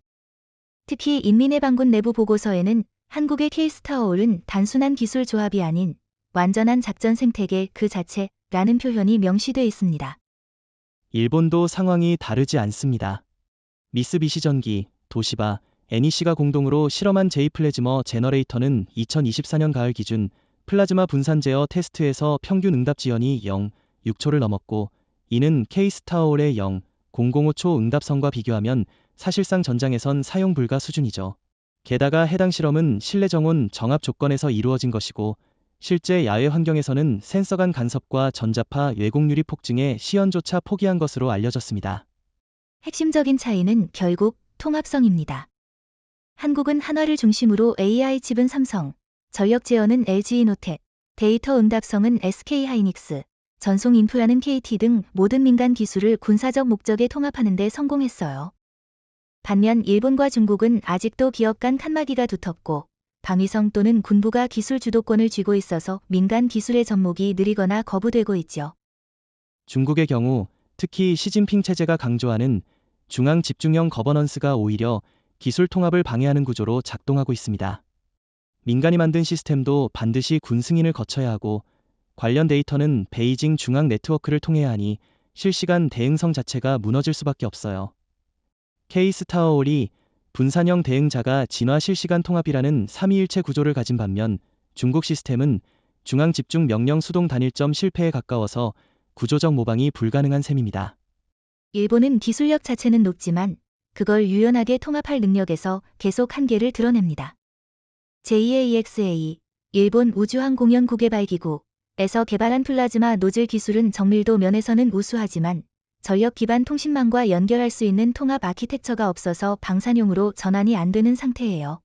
특히 인민해방군 내부 보고서에는 한국의 K-스타올은 단순한 기술 조합이 아닌 완전한 작전 생태계 그 자체라는 표현이 명시돼 있습니다. 일본도 상황이 다르지 않습니다. 미쓰비시 전기, 도시바, NEC가 공동으로 실험한 제2플래즈머 제너레이터는 2024년 가을 기준 플라즈마 분산 제어 테스트에서 평균 응답 지연이 0.6초를 넘었고 이는 K-스타올의 0.005초 응답선과 비교하면 사실상 전장에선 사용 불가 수준이죠. 게다가 해당 실험은 실내 정온 정압 조건에서 이루어진 것이고 실제 야외 환경에서는 센서 간 간섭과 전자파 왜곡 유리 폭증에 시연조차 포기한 것으로 알려졌습니다. 핵심적인 차이는 결국 통합성입니다. 한국은 한화를 중심으로 AI 칩은 삼성, 전력 제어는 LG이노텍, 데이터 응답성은 SK하이닉스, 전송 인프라는 KT 등 모든 민간 기술을 군사적 목적에 통합하는 데 성공했어요. 반면 일본과 중국은 아직도 기업 간 칸막이가 두텁고 방위성 또는 군부가 기술 주도권을 쥐고 있어서 민간 기술의 접목이 느리거나 거부되고 있죠. 중국의 경우 특히 시진핑 체제가 강조하는 중앙 집중형 거버넌스가 오히려 기술 통합을 방해하는 구조로 작동하고 있습니다. 민간이 만든 시스템도 반드시 군 승인을 거쳐야 하고 관련 데이터는 베이징 중앙 네트워크를 통해야 하니 실시간 대응성 자체가 무너질 수밖에 없어요. K-스타올이 분산형 대응자가 진화 실시간 통합이라는 삼위일체 구조를 가진 반면 중국 시스템은 중앙 집중 명령 수동 단일점 실패에 가까워서 구조적 모방이 불가능한 셈입니다. 일본은 기술력 자체는 높지만 그걸 유연하게 통합할 능력에서 계속 한계를 드러냅니다. JAXA, 일본 우주항공연구개발기구에서 개발한 플라즈마 노즐 기술은 정밀도 면에서는 우수하지만 전력 기반 통신망과 연결할 수 있는 통합 아키텍처가 없어서 방산용으로 전환이 안 되는 상태예요.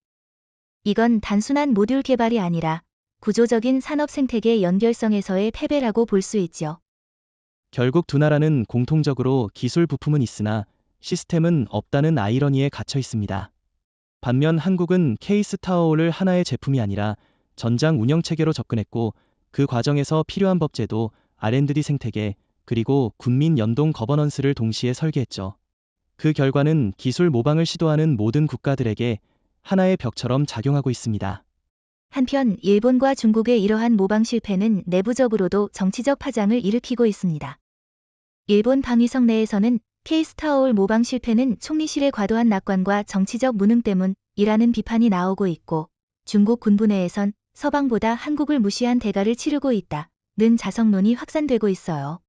이건 단순한 모듈 개발이 아니라 구조적인 산업 생태계 연결성에서의 패배라고 볼 수 있죠. 결국 두 나라는 공통적으로 기술 부품은 있으나 시스템은 없다는 아이러니에 갇혀 있습니다. 반면 한국은 K스타워홀을 하나의 제품이 아니라 전장 운영 체계로 접근했고 그 과정에서 필요한 법제도, R&D 생태계, 그리고 군민 연동 거버넌스를 동시에 설계했죠. 그 결과는 기술 모방을 시도하는 모든 국가들에게 하나의 벽처럼 작용하고 있습니다. 한편 일본과 중국의 이러한 모방 실패는 내부적으로도 정치적 파장을 일으키고 있습니다. 일본 방위성 내에서는 K스타워홀 모방 실패는 총리실의 과도한 낙관과 정치적 무능 때문이라는 비판이 나오고 있고, 중국 군부 내에선 서방보다 한국을 무시한 대가를 치르고 있다는 자성론이 확산되고 있어요.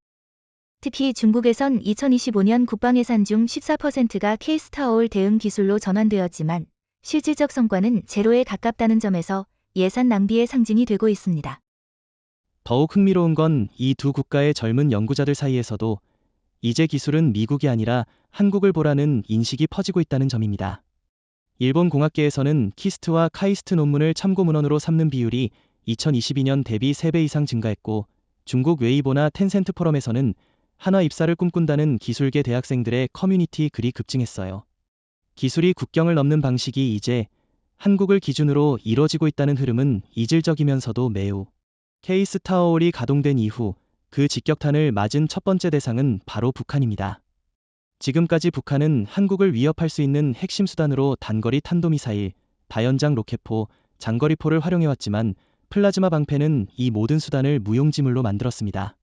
특히 중국에선 2025년 국방 예산 중 14%가 K스타워홀 대응 기술로 전환되었지만 실질적 성과는 제로에 가깝다는 점에서 예산 낭비의 상징이 되고 있습니다. 더욱 흥미로운 건 이 두 국가의 젊은 연구자들 사이에서도 이제 기술은 미국이 아니라 한국을 보라는 인식이 퍼지고 있다는 점입니다. 일본 공학계에서는 키스트와 카이스트 논문을 참고 문헌으로 삼는 비율이 2022년 대비 3배 이상 증가했고, 중국 웨이보나 텐센트 포럼에서는 한화 입사를 꿈꾼다는 기술계 대학생들의 커뮤니티 글이 급증했어요. 기술이 국경을 넘는 방식이 이제 한국을 기준으로 이뤄지고 있다는 흐름은 이질적이면서도 매우 K스타워홀이 가동된 이후 그 직격탄을 맞은 첫 번째 대상은 바로 북한입니다. 지금까지 북한은 한국을 위협할 수 있는 핵심 수단으로 단거리 탄도미사일, 다연장 로켓포, 장거리포를 활용해왔지만 플라즈마 방패는 이 모든 수단을 무용지물로 만들었습니다.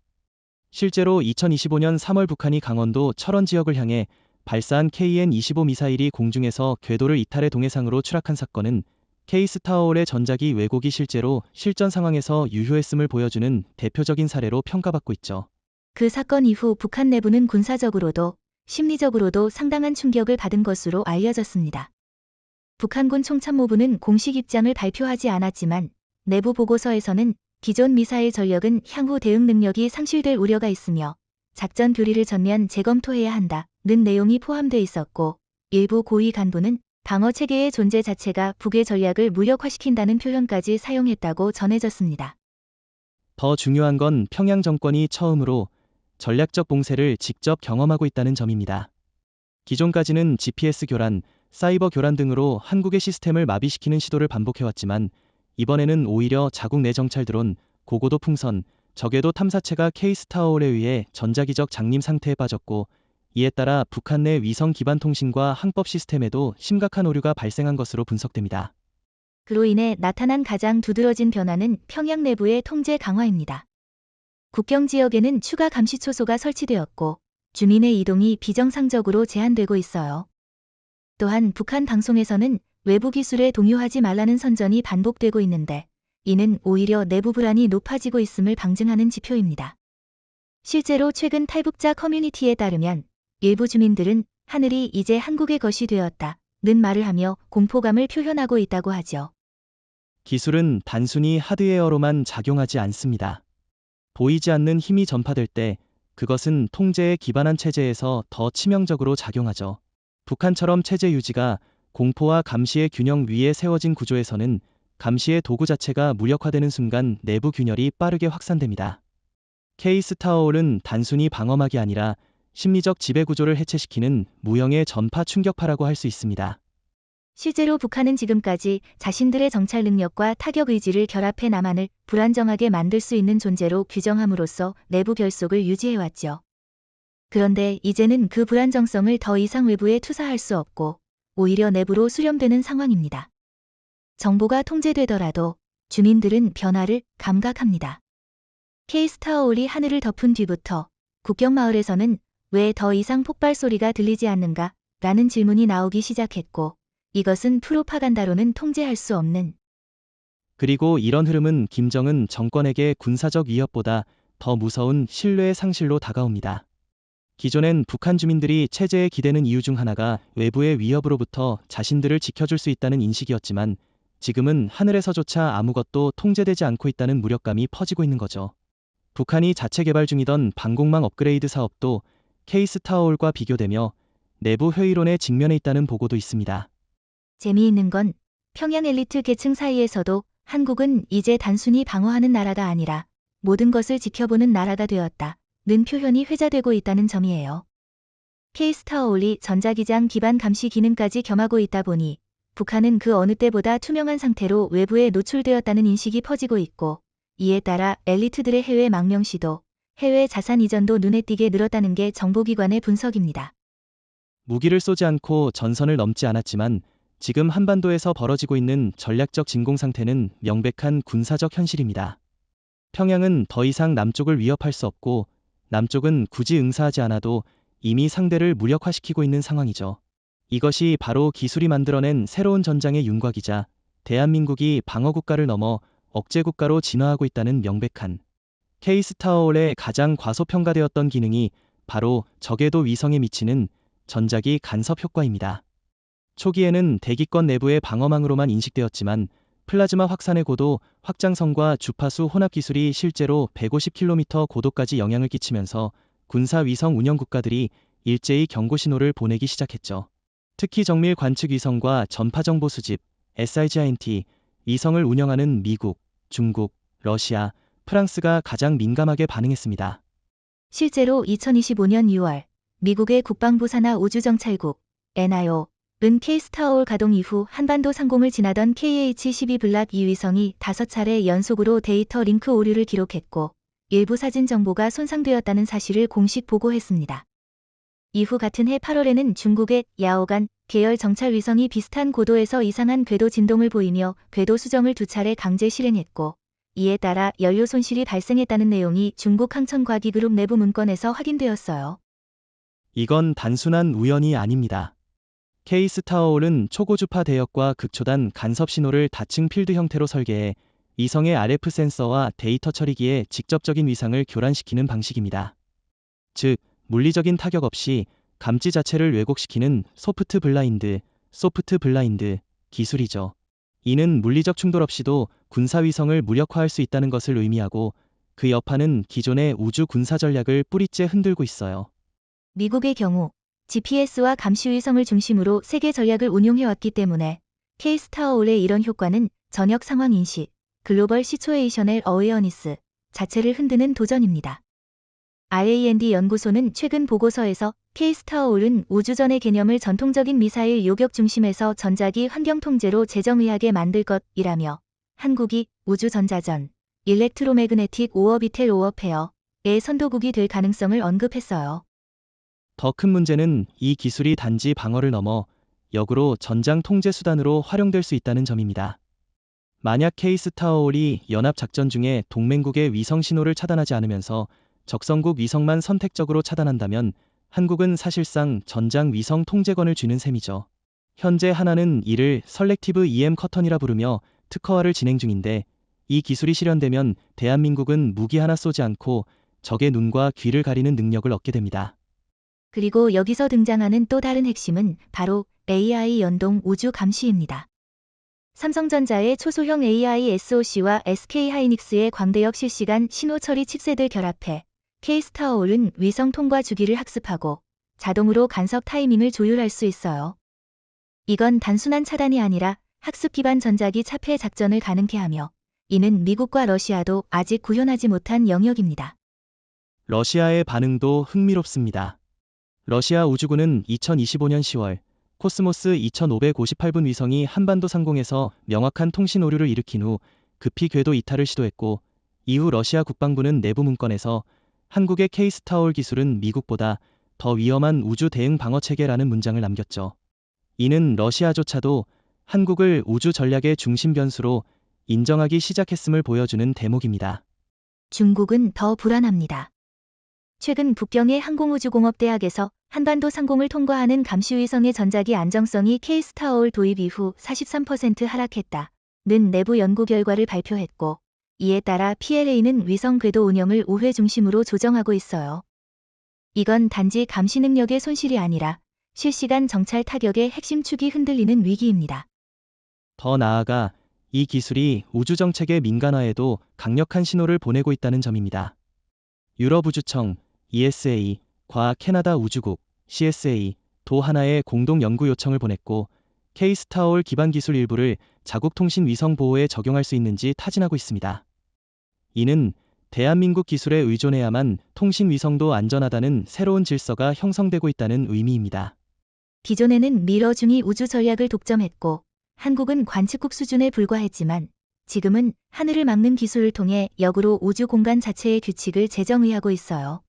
실제로 2025년 3월 북한이 강원도 철원 지역을 향해 발사한 KN-25 미사일이 공중에서 궤도를 이탈해 동해상으로 추락한 사건은 K스타워홀의 전작이 왜곡이 실제로 실전 상황에서 유효했음을 보여주는 대표적인 사례로 평가받고 있죠. 그 사건 이후 북한 내부는 군사적으로도 심리적으로도 상당한 충격을 받은 것으로 알려졌습니다. 북한군 총참모부는 공식 입장을 발표하지 않았지만 내부 보고서에서는 기존 미사일 전력은 향후 대응 능력이 상실될 우려가 있으며 작전 교리를 전면 재검토해야 한다는 내용이 포함돼 있었고, 일부 고위 간부는 방어 체계의 존재 자체가 북의 전략을 무력화시킨다는 표현까지 사용했다고 전해졌습니다. 더 중요한 건 평양 정권이 처음으로 전략적 봉쇄를 직접 경험하고 있다는 점입니다. 기존까지는 GPS 교란, 사이버 교란 등으로 한국의 시스템을 마비시키는 시도를 반복해왔지만 이번에는 오히려 자국 내 정찰 드론, 고고도 풍선, 저궤도 탐사체가 K스타워홀에 의해 전자기적 장님 상태에 빠졌고, 이에 따라 북한 내 위성 기반 통신과 항법 시스템에도 심각한 오류가 발생한 것으로 분석됩니다. 그로 인해 나타난 가장 두드러진 변화는 평양 내부의 통제 강화입니다. 국경 지역에는 추가 감시 초소가 설치되었고 주민의 이동이 비정상적으로 제한되고 있어요. 또한 북한 방송에서는 외부 기술에 동요하지 말라는 선전이 반복되고 있는데 이는 오히려 내부 불안이 높아지고 있음을 방증하는 지표입니다. 실제로 최근 탈북자 커뮤니티에 따르면 일부 주민들은 하늘이 이제 한국의 것이 되었다는 말을 하며 공포감을 표현하고 있다고 하죠. 기술은 단순히 하드웨어로만 작용하지 않습니다. 보이지 않는 힘이 전파될 때 그것은 통제에 기반한 체제에서 더 치명적으로 작용하죠. 북한처럼 체제 유지가 공포와 감시의 균형 위에 세워진 구조에서는 감시의 도구 자체가 무력화되는 순간 내부 균열이 빠르게 확산됩니다. K스타워홀은 단순히 방어막이 아니라 심리적 지배 구조를 해체시키는 무형의 전파 충격파라고 할 수 있습니다. 실제로 북한은 지금까지 자신들의 정찰 능력과 타격 의지를 결합해 남한을 불안정하게 만들 수 있는 존재로 규정함으로써 내부 결속을 유지해왔죠. 그런데 이제는 그 불안정성을 더 이상 외부에 투사할 수 없고 오히려 내부로 수렴되는 상황입니다. 정보가 통제되더라도 주민들은 변화를 감각합니다. K스타워홀이 하늘을 덮은 뒤부터 국경마을에서는 왜 더 이상 폭발 소리가 들리지 않는가? 라는 질문이 나오기 시작했고 이것은 프로파간다로는 통제할 수 없는. 그리고 이런 흐름은 김정은 정권에게 군사적 위협보다 더 무서운 신뢰의 상실로 다가옵니다. 기존엔 북한 주민들이 체제에 기대는 이유 중 하나가 외부의 위협으로부터 자신들을 지켜줄 수 있다는 인식이었지만 지금은 하늘에서조차 아무것도 통제되지 않고 있다는 무력감이 퍼지고 있는 거죠. 북한이 자체 개발 중이던 방공망 업그레이드 사업도 K스타워홀과 비교되며 내부 회의론에 직면해 있다는 보고도 있습니다. 재미있는 건 평양 엘리트 계층 사이에서도 한국은 이제 단순히 방어하는 나라가 아니라 모든 것을 지켜보는 나라가 되었다는 표현이 회자되고 있다는 점이에요. K-스타워올이 전자기장 기반 감시 기능까지 겸하고 있다 보니 북한은 그 어느 때보다 투명한 상태로 외부에 노출되었다는 인식이 퍼지고 있고, 이에 따라 엘리트들의 해외 망명 시도, 해외 자산 이전도 눈에 띄게 늘었다는 게 정보기관의 분석입니다. 무기를 쏘지 않고 전선을 넘지 않았지만 지금 한반도에서 벌어지고 있는 전략적 진공 상태는 명백한 군사적 현실입니다. 평양은 더 이상 남쪽을 위협할 수 없고 남쪽은 굳이 응사하지 않아도 이미 상대를 무력화시키고 있는 상황이죠. 이것이 바로 기술이 만들어낸 새로운 전장의 윤곽이자 대한민국이 방어국가를 넘어 억제국가로 진화하고 있다는 명백한 K-스타워올의 가장 과소평가되었던 기능이 바로 적외도 위성에 미치는 전자기 간섭 효과입니다. 초기에는 대기권 내부의 방어망으로만 인식되었지만 플라즈마 확산의 고도 확장성과 주파수 혼합 기술이 실제로 150km 고도까지 영향을 끼치면서 군사 위성 운영 국가들이 일제히 경고 신호를 보내기 시작했죠. 특히 정밀 관측 위성과 전파 정보 수집, SIGINT 위성을 운영하는 미국, 중국, 러시아, 프랑스가 가장 민감하게 반응했습니다. 실제로 2025년 6월 미국의 국방부 산하 우주정찰국 NIO는 K-스타워올 가동 이후 한반도 상공을 지나던 KH-12 블락 2 위성이 5차례 연속으로 데이터 링크 오류를 기록했고 일부 사진 정보가 손상되었다는 사실을 공식 보고했습니다. 이후 같은 해 8월에는 중국의 야오간 계열 정찰 위성이 비슷한 고도에서 이상한 궤도 진동을 보이며 궤도 수정을 2차례 강제 실행했고, 이에 따라 연료 손실이 발생했다는 내용이 중국 항천과기그룹 내부 문건에서 확인되었어요. 이건 단순한 우연이 아닙니다. K-스타워올은 초고주파 대역과 극초단 간섭 신호를 다층 필드 형태로 설계해 위성의 RF 센서와 데이터 처리기에 직접적인 위상을 교란시키는 방식입니다. 즉, 물리적인 타격 없이 감지 자체를 왜곡시키는 소프트 블라인드 기술이죠. 이는 물리적 충돌 없이도 군사 위성을 무력화할 수 있다는 것을 의미하고 그 여파는 기존의 우주 군사 전략을 뿌리째 흔들고 있어요. 미국의 경우 GPS와 감시 위성을 중심으로 세계 전략을 운용해왔기 때문에 K-스타워올의 이런 효과는 전역 상황 인식, 글로벌 시츄에이셔널 어웨어니스 자체를 흔드는 도전입니다. RAND 연구소는 최근 보고서에서 K-스타워올은 우주전의 개념을 전통적인 미사일 요격 중심에서 전자기 환경 통제로 재정의하게 만들 것이라며 한국이 우주전자전, 일렉트로매그네틱 오어비텔 오어페어의 선도국이 될 가능성을 언급했어요. 더 큰 문제는 이 기술이 단지 방어를 넘어 역으로 전장 통제 수단으로 활용될 수 있다는 점입니다. 만약 K-스타워올이 연합작전 중에 동맹국의 위성 신호를 차단하지 않으면서 적성국 위성만 선택적으로 차단한다면 한국은 사실상 전장 위성 통제권을 쥐는 셈이죠. 현재 하나는 이를 셀렉티브 EM 커턴이라 부르며 특허화를 진행 중인데, 이 기술이 실현되면 대한민국은 무기 하나 쏘지 않고 적의 눈과 귀를 가리는 능력을 얻게 됩니다. 그리고 여기서 등장하는 또 다른 핵심은 바로 AI 연동 우주 감시입니다. 삼성전자의 초소형 AI SoC와 SK하이닉스의 광대역 실시간 신호 처리 칩셋을 결합해 K-스타워올은 위성 통과 주기를 학습하고 자동으로 간섭 타이밍을 조율할 수 있어요. 이건 단순한 차단이 아니라 학습 기반 전자기 차폐 작전을 가능케 하며, 이는 미국과 러시아도 아직 구현하지 못한 영역입니다. 러시아의 반응도 흥미롭습니다. 러시아 우주군은 2025년 10월 코스모스 2558분 위성이 한반도 상공에서 명확한 통신 오류를 일으킨 후 급히 궤도 이탈을 시도했고, 이후 러시아 국방부는 내부 문건에서 한국의 K-스타워올 기술은 미국보다 더 위험한 우주 대응 방어 체계라는 문장을 남겼죠. 이는 러시아조차도 한국을 우주 전략의 중심 변수로 인정하기 시작했음을 보여주는 대목입니다. 중국은 더 불안합니다. 최근 북경의 항공우주공업대학에서 한반도 상공을 통과하는 감시위성의 전자기 안정성이 K-스타워올 도입 이후 43% 하락했다는 내부 연구 결과를 발표했고, 이에 따라 PLA는 위성 궤도 운영을 5회 중심으로 조정하고 있어요. 이건 단지 감시 능력의 손실이 아니라 실시간 정찰 타격의 핵심 축이 흔들리는 위기입니다. 더 나아가 이 기술이 우주정책의 민간화에도 강력한 신호를 보내고 있다는 점입니다. 유럽우주청, ESA, 과 캐나다 우주국, CSA, 도 하나에 공동 연구 요청을 보냈고, K-스타올 기반 기술 일부를 자국 통신 위성 보호에 적용할 수 있는지 타진하고 있습니다. 이는 대한민국 기술에 의존해야만 통신 위성도 안전하다는 새로운 질서가 형성되고 있다는 의미입니다. 기존에는 미러중이 우주 전략을 독점했고 한국은 관측국 수준에 불과했지만 지금은 하늘을 막는 기술을 통해 역으로 우주 공간 자체의 규칙을 재정의하고 있어요.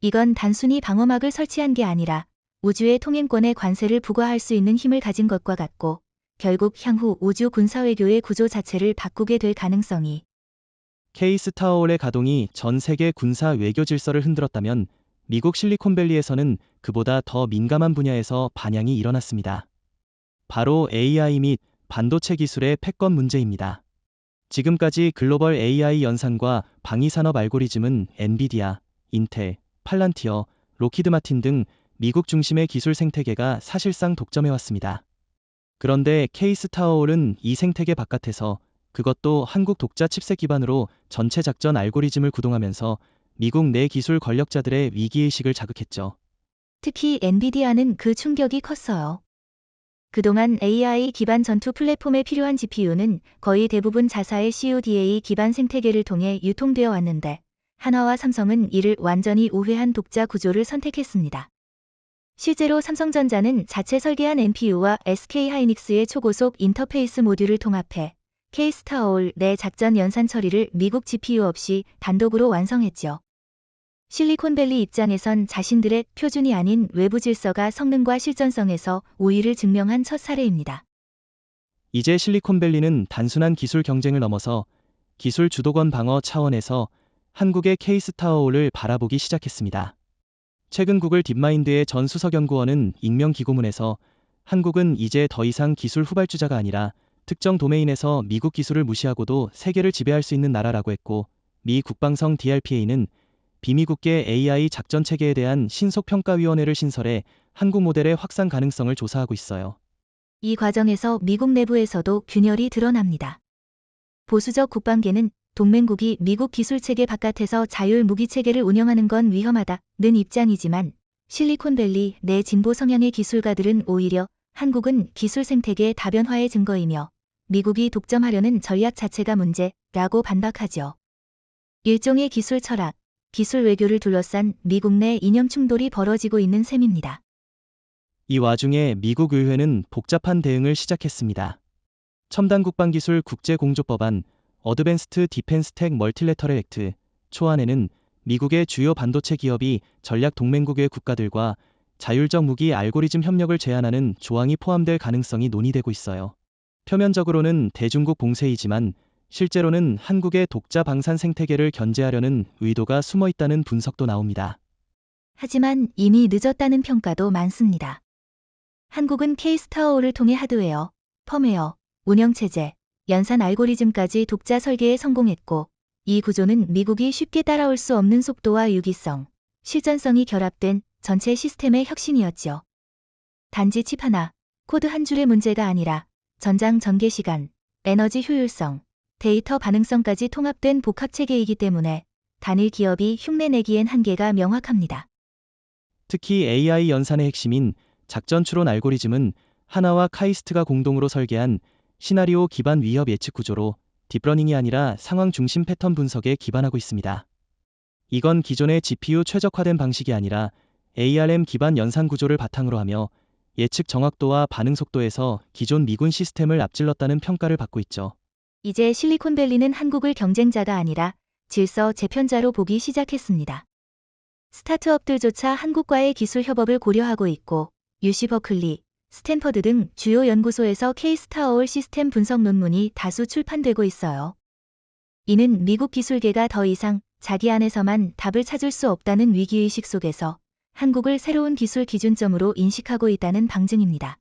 이건 단순히 방어막을 설치한 게 아니라 우주의 통행권에 관세를 부과할 수 있는 힘을 가진 것과 같고 결국 향후 우주 군사외교의 구조 자체를 바꾸게 될 가능성이 K-스타올의 가동이 전 세계 군사 외교 질서를 흔들었다면 미국 실리콘밸리에서는 그보다 더 민감한 분야에서 반향이 일어났습니다. 바로 AI 및 반도체 기술의 패권 문제입니다. 지금까지 글로벌 AI 연산과 방위산업 알고리즘은 엔비디아, 인텔, 팔란티어, 로키드 마틴 등 미국 중심의 기술 생태계가 사실상 독점해왔습니다. 그런데 K-스타올은 이 생태계 바깥에서 그것도 한국 독자 칩셋 기반으로 전체 작전 알고리즘을 구동하면서 미국 내 기술 권력자들의 위기의식을 자극했죠. 특히 엔비디아는 그 충격이 컸어요. 그동안 AI 기반 전투 플랫폼에 필요한 GPU는 거의 대부분 자사의 CUDA 기반 생태계를 통해 유통되어 왔는데 한화와 삼성은 이를 완전히 우회한 독자 구조를 선택했습니다. 실제로 삼성전자는 자체 설계한 NPU와 SK하이닉스의 초고속 인터페이스 모듈을 통합해 K-스타올 내 작전 연산 처리를 미국 GPU 없이 단독으로 완성했죠. 실리콘밸리 입장에선 자신들의 표준이 아닌 외부 질서가 성능과 실전성에서 우위를 증명한 첫 사례입니다. 이제 실리콘밸리는 단순한 기술 경쟁을 넘어서 기술 주도권 방어 차원에서 한국의 K-스타올을 바라보기 시작했습니다. 최근 구글 딥마인드의 전 수석연구원은 익명 기고문에서 한국은 이제 더 이상 기술 후발주자가 아니라 특정 도메인에서 미국 기술을 무시하고도 세계를 지배할 수 있는 나라라고 했고, 미 국방성 DRPA는 비미국계 AI 작전 체계에 대한 신속평가위원회를 신설해 한국 모델의 확산 가능성을 조사하고 있어요. 이 과정에서 미국 내부에서도 균열이 드러납니다. 보수적 국방계는 동맹국이 미국 기술체계 바깥에서 자율 무기체계를 운영하는 건 위험하다는 입장이지만 실리콘밸리 내 진보 성향의 기술가들은 오히려 한국은 기술 생태계 다변화의 증거이며 미국이 독점하려는 전략 자체가 문제라고 반박하죠. 일종의 기술 철학, 기술 외교를 둘러싼 미국 내 이념 충돌이 벌어지고 있는 셈입니다. 이 와중에 미국 의회는 복잡한 대응을 시작했습니다. 첨단 국방기술 국제공조법안 어드밴스트 디펜스 텍 멀티래터럴 액트 초안에는 미국의 주요 반도체 기업이 전략 동맹국의 국가들과 자율적 무기 알고리즘 협력을 제한하는 조항이 포함될 가능성이 논의되고 있어요. 표면적으로는 대중국 봉쇄이지만 실제로는 한국의 독자 방산 생태계를 견제하려는 의도가 숨어 있다는 분석도 나옵니다. 하지만 이미 늦었다는 평가도 많습니다. 한국은 K-스타올을 통해 하드웨어, 펌웨어, 운영체제, 연산 알고리즘까지 독자 설계에 성공했고 이 구조는 미국이 쉽게 따라올 수 없는 속도와 유기성, 실전성이 결합된 전체 시스템의 혁신이었죠. 단지 칩 하나, 코드 한 줄의 문제가 아니라 전장 전개 시간, 에너지 효율성, 데이터 반응성까지 통합된 복합체계이기 때문에 단일 기업이 흉내내기엔 한계가 명확합니다. 특히 AI 연산의 핵심인 작전 추론 알고리즘은 하나와 카이스트가 공동으로 설계한 시나리오 기반 위협 예측 구조로 딥러닝이 아니라 상황 중심 패턴 분석에 기반하고 있습니다. 이건 기존의 GPU 최적화된 방식이 아니라 ARM 기반 연산 구조를 바탕으로 하며 예측 정확도와 반응 속도에서 기존 미군 시스템을 앞질렀다는 평가를 받고 있죠. 이제 실리콘밸리는 한국을 경쟁자가 아니라 질서 재편자로 보기 시작했습니다. 스타트업들조차 한국과의 기술 협업을 고려하고 있고 UC 버클리, 스탠퍼드 등 주요 연구소에서 K-스타올 시스템 분석 논문이 다수 출판되고 있어요. 이는 미국 기술계가 더 이상 자기 안에서만 답을 찾을 수 없다는 위기의식 속에서 한국을 새로운 기술 기준점으로 인식하고 있다는 방증입니다.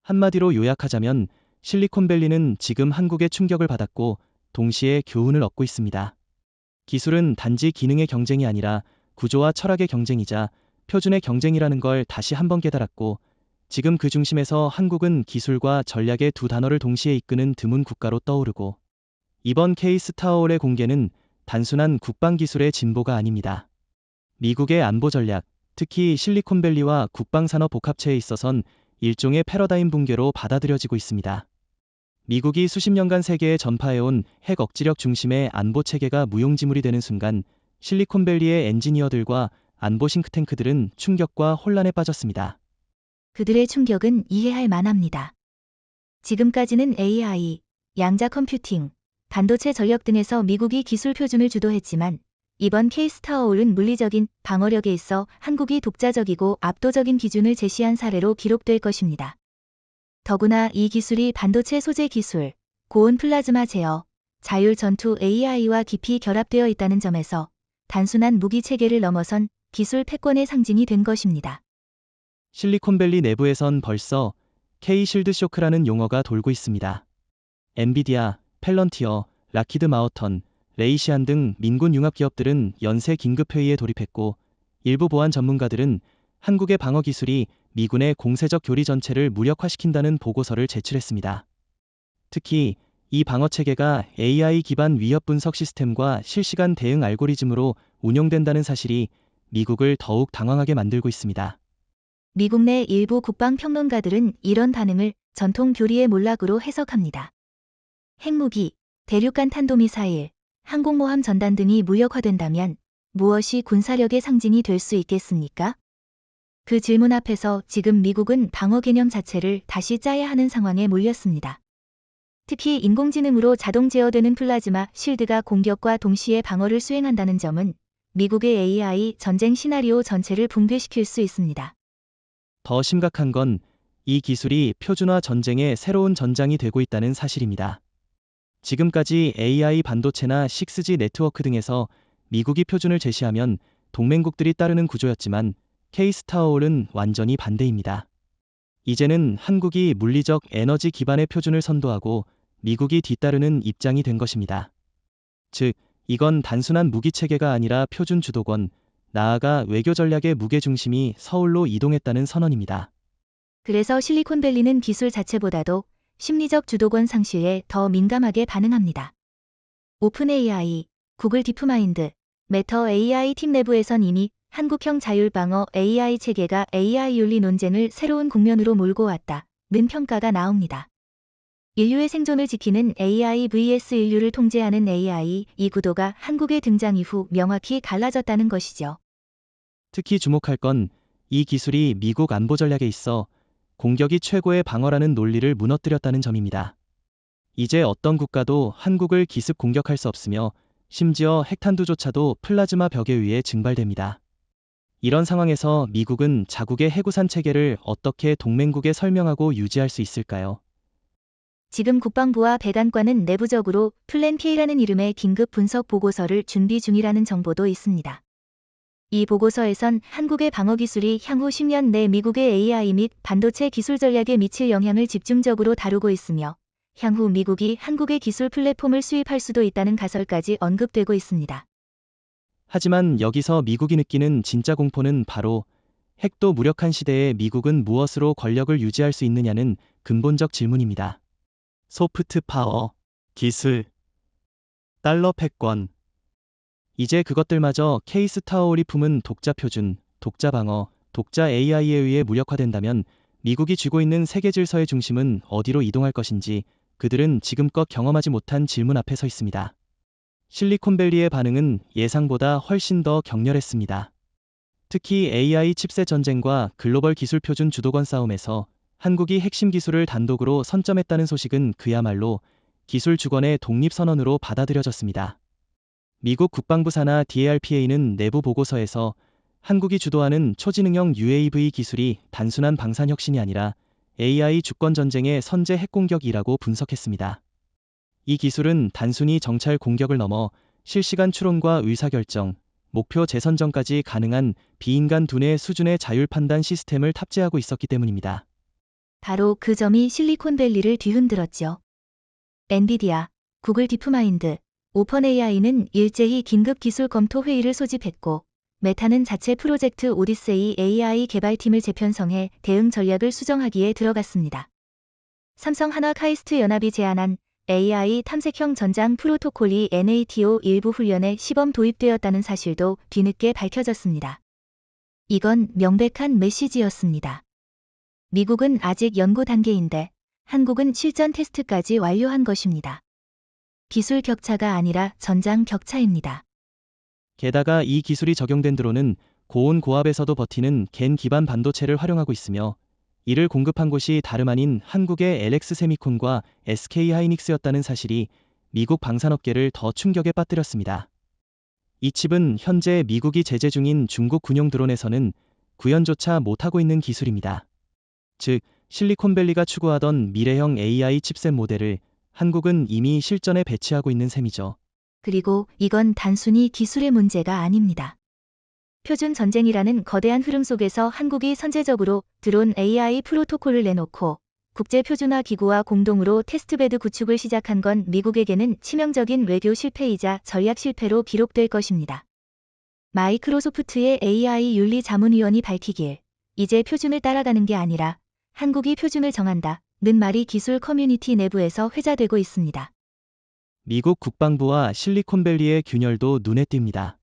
한마디로 요약하자면 실리콘밸리는 지금 한국의 충격을 받았고 동시에 교훈을 얻고 있습니다. 기술은 단지 기능의 경쟁이 아니라 구조와 철학의 경쟁이자 표준의 경쟁이라는 걸 다시 한번 깨달았고 지금 그 중심에서 한국은 기술과 전략의 두 단어를 동시에 이끄는 드문 국가로 떠오르고 이번 K-스타올의 공개는 단순한 국방기술의 진보가 아닙니다. 미국의 안보 전략, 특히 실리콘밸리와 국방산업 복합체에 있어선 일종의 패러다임 붕괴로 받아들여지고 있습니다. 미국이 수십 년간 세계에 전파해온 핵 억지력 중심의 안보 체계가 무용지물이 되는 순간 실리콘밸리의 엔지니어들과 안보 싱크탱크들은 충격과 혼란에 빠졌습니다. 그들의 충격은 이해할 만합니다. 지금까지는 AI, 양자 컴퓨팅, 반도체 전력 등에서 미국이 기술 표준을 주도했지만 이번 K-스타워올은 물리적인 방어력에 있어 한국이 독자적이고 압도적인 기준을 제시한 사례로 기록될 것입니다. 더구나 이 기술이 반도체 소재 기술, 고온 플라즈마 제어, 자율 전투 AI와 깊이 결합되어 있다는 점에서 단순한 무기 체계를 넘어선 기술 패권의 상징이 된 것입니다. 실리콘밸리 내부에선 벌써 K-실드 쇼크라는 용어가 돌고 있습니다. 엔비디아, 펠런티어, 락히드 마우턴, 레이시안 등 민군 융합 기업들은 연쇄 긴급회의에 돌입했고 일부 보안 전문가들은 한국의 방어 기술이 미군의 공세적 교리 전체를 무력화시킨다는 보고서를 제출했습니다. 특히 이 방어 체계가 AI 기반 위협 분석 시스템과 실시간 대응 알고리즘으로 운용된다는 사실이 미국을 더욱 당황하게 만들고 있습니다. 미국 내 일부 국방평론가들은 이런 반응을 전통 교리의 몰락으로 해석합니다. 핵무기, 대륙간 탄도미사일, 항공모함 전단 등이 무력화된다면 무엇이 군사력의 상징이 될 수 있겠습니까? 그 질문 앞에서 지금 미국은 방어 개념 자체를 다시 짜야 하는 상황에 몰렸습니다. 특히 인공지능으로 자동 제어되는 플라즈마 실드가 공격과 동시에 방어를 수행한다는 점은 미국의 AI 전쟁 시나리오 전체를 붕괴시킬 수 있습니다. 더 심각한 건 이 기술이 표준화 전쟁의 새로운 전장이 되고 있다는 사실입니다. 지금까지 AI 반도체나 6G 네트워크 등에서 미국이 표준을 제시하면 동맹국들이 따르는 구조였지만 K-스타워올은 완전히 반대입니다. 이제는 한국이 물리적 에너지 기반의 표준을 선도하고 미국이 뒤따르는 입장이 된 것입니다. 즉, 이건 단순한 무기 체계가 아니라 표준 주도권, 나아가 외교 전략의 무게중심이 서울로 이동했다는 선언입니다. 그래서 실리콘밸리는 기술 자체보다도 심리적 주도권 상실에 더 민감하게 반응합니다. 오픈 AI, 구글 딥마인드, 메터 AI 팀 내부에선 이미 한국형 자율방어 AI 체계가 AI 윤리 논쟁을 새로운 국면으로 몰고 왔다는 평가가 나옵니다. 인류의 생존을 지키는 AI vs 인류를 통제하는 AI, 이 구도가 한국의 등장 이후 명확히 갈라졌다는 것이죠. 특히 주목할 건 이 기술이 미국 안보 전략에 있어 공격이 최고의 방어라는 논리를 무너뜨렸다는 점입니다. 이제 어떤 국가도 한국을 기습 공격할 수 없으며 심지어 핵탄두조차도 플라즈마 벽에 의해 증발됩니다. 이런 상황에서 미국은 자국의 해구산 체계를 어떻게 동맹국에 설명하고 유지할 수 있을까요? 지금 국방부와 백안과는 내부적으로 플랜 K라는 이름의 긴급 분석 보고서를 준비 중이라는 정보도 있습니다. 이 보고서에선 한국의 방어 기술이 향후 10년 내 미국의 AI 및 반도체 기술 전략에 미칠 영향을 집중적으로 다루고 있으며 향후 미국이 한국의 기술 플랫폼을 수입할 수도 있다는 가설까지 언급되고 있습니다. 하지만 여기서 미국이 느끼는 진짜 공포는 바로 핵도 무력한 시대에 미국은 무엇으로 권력을 유지할 수 있느냐는 근본적 질문입니다. 소프트 파워, 기술, 달러 패권. 이제 그것들마저 K-스타워올이 품은 독자 표준, 독자 방어, 독자 AI에 의해 무력화된다면 미국이 쥐고 있는 세계 질서의 중심은 어디로 이동할 것인지 그들은 지금껏 경험하지 못한 질문 앞에 서 있습니다. 실리콘밸리의 반응은 예상보다 훨씬 더 격렬했습니다. 특히 AI 칩셋 전쟁과 글로벌 기술 표준 주도권 싸움에서 한국이 핵심 기술을 단독으로 선점했다는 소식은 그야말로 기술 주권의 독립선언으로 받아들여졌습니다. 미국 국방부 산하 DARPA는 내부 보고서에서 한국이 주도하는 초지능형 UAV 기술이 단순한 방산 혁신이 아니라 AI 주권 전쟁의 선제 핵공격이라고 분석했습니다. 이 기술은 단순히 정찰 공격을 넘어 실시간 추론과 의사결정, 목표 재선정까지 가능한 비인간 두뇌 수준의 자율 판단 시스템을 탑재하고 있었기 때문입니다. 바로 그 점이 실리콘밸리를 뒤흔들었죠. 엔비디아, 구글 딥마인드, 오펀AI는 일제히 긴급 기술 검토 회의를 소집했고 메타는 자체 프로젝트 오디세이 AI 개발팀을 재편성해 대응 전략을 수정하기에 들어갔습니다. 삼성 한화 카이스트 연합이 제안한 AI 탐색형 전장 프로토콜이 NATO 일부 훈련에 시범 도입되었다는 사실도 뒤늦게 밝혀졌습니다. 이건 명백한 메시지였습니다. 미국은 아직 연구 단계인데 한국은 실전 테스트까지 완료한 것입니다. 기술 격차가 아니라 전장 격차입니다. 게다가 이 기술이 적용된 드론은 고온 고압에서도 버티는 겐 기반 반도체를 활용하고 있으며 이를 공급한 곳이 다름 아닌 한국의 LX세미콘과 SK하이닉스였다는 사실이 미국 방산업계를 더 충격에 빠뜨렸습니다. 이 칩은 현재 미국이 제재 중인 중국 군용 드론에서는 구현조차 못하고 있는 기술입니다. 즉, 실리콘밸리가 추구하던 미래형 AI 칩셋 모델을 한국은 이미 실전에 배치하고 있는 셈이죠. 그리고 이건 단순히 기술의 문제가 아닙니다. 표준 전쟁이라는 거대한 흐름 속에서 한국이 선제적으로 드론 AI 프로토콜을 내놓고 국제 표준화 기구와 공동으로 테스트베드 구축을 시작한 건 미국에게는 치명적인 외교 실패이자 전략 실패로 기록될 것입니다. 마이크로소프트의 AI 윤리 자문위원이 밝히길 이제 표준을 따라가는 게 아니라 한국이 표준을 정한다는 말이 기술 커뮤니티 내부에서 회자되고 있습니다. 미국 국방부와 실리콘밸리의 균열도 눈에 띕니다.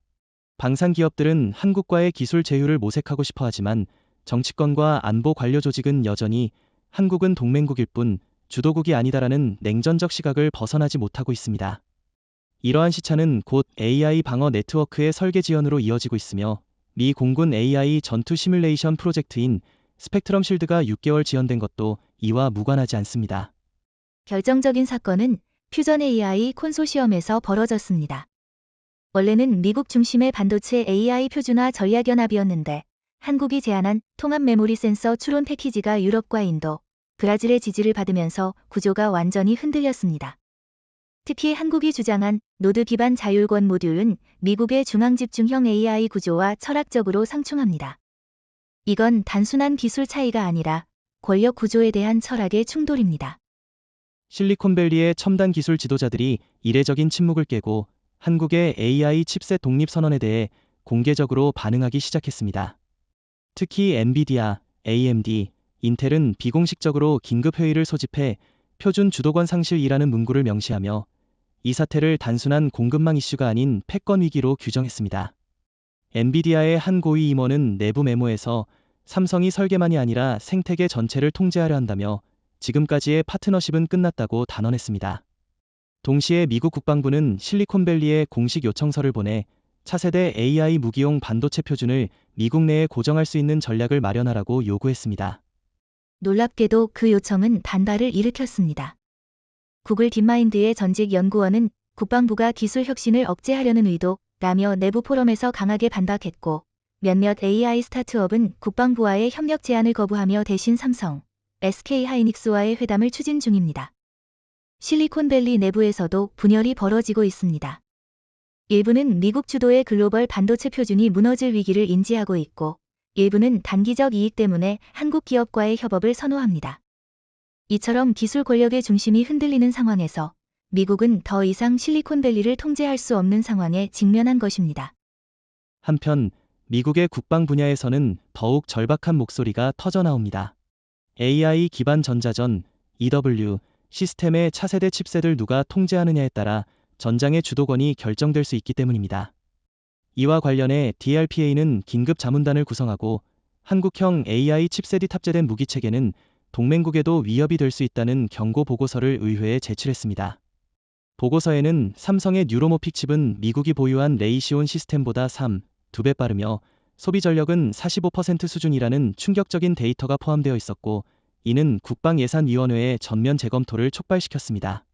방산 기업들은 한국과의 기술 제휴를 모색하고 싶어 하지만 정치권과 안보 관료 조직은 여전히 한국은 동맹국일 뿐 주도국이 아니다라는 냉전적 시각을 벗어나지 못하고 있습니다. 이러한 시차는 곧 AI 방어 네트워크의 설계 지연으로 이어지고 있으며 미 공군 AI 전투 시뮬레이션 프로젝트인 스펙트럼 실드가 6개월 지연된 것도 이와 무관하지 않습니다. 결정적인 사건은 퓨전 AI 콘소시엄에서 벌어졌습니다. 원래는 미국 중심의 반도체 AI 표준화 전략연합이었는데 한국이 제안한 통합 메모리 센서 추론 패키지가 유럽과 인도, 브라질의 지지를 받으면서 구조가 완전히 흔들렸습니다. 특히 한국이 주장한 노드 기반 자율권 모듈은 미국의 중앙집중형 AI 구조와 철학적으로 상충합니다. 이건 단순한 기술 차이가 아니라 권력 구조에 대한 철학의 충돌입니다. 실리콘밸리의 첨단 기술 지도자들이 이례적인 침묵을 깨고 한국의 AI 칩셋 독립 선언에 대해 공개적으로 반응하기 시작했습니다. 특히 엔비디아, AMD, 인텔은 비공식적으로 긴급회의를 소집해 표준 주도권 상실이라는 문구를 명시하며 이 사태를 단순한 공급망 이슈가 아닌 패권 위기로 규정했습니다. 엔비디아의 한 고위 임원은 내부 메모에서 삼성이 설계만이 아니라 생태계 전체를 통제하려 한다며 지금까지의 파트너십은 끝났다고 단언했습니다. 동시에 미국 국방부는 실리콘밸리에 공식 요청서를 보내 차세대 AI 무기용 반도체 표준을 미국 내에 고정할 수 있는 전략을 마련하라고 요구했습니다. 놀랍게도 그 요청은 반발을 일으켰습니다. 구글 딥마인드의 전직 연구원은 국방부가 기술 혁신을 억제하려는 의도라며 내부 포럼에서 강하게 반박했고 몇몇 AI 스타트업은 국방부와의 협력 제안을 거부하며 대신 삼성, SK하이닉스와의 회담을 추진 중입니다. 실리콘밸리 내부에서도 분열이 벌어지고 있습니다. 일부는 미국 주도의 글로벌 반도체 표준이 무너질 위기를 인지하고 있고 일부는 단기적 이익 때문에 한국 기업과의 협업을 선호합니다. 이처럼 기술 권력의 중심이 흔들리는 상황에서 미국은 더 이상 실리콘밸리를 통제할 수 없는 상황에 직면한 것입니다. 한편 미국의 국방 분야에서는 더욱 절박한 목소리가 터져나옵니다. AI 기반 전자전, EW, 시스템의 차세대 칩셋을 누가 통제하느냐에 따라 전장의 주도권이 결정될 수 있기 때문입니다. 이와 관련해 DRPA는 긴급 자문단을 구성하고 한국형 AI 칩셋이 탑재된 무기체계는 동맹국에도 위협이 될 수 있다는 경고 보고서를 의회에 제출했습니다. 보고서에는 삼성의 뉴로모픽 칩은 미국이 보유한 레이시온 시스템보다 2배 빠르며 소비 전력은 45% 수준이라는 충격적인 데이터가 포함되어 있었고 이는 국방예산위원회의 전면 재검토를 촉발시켰습니다.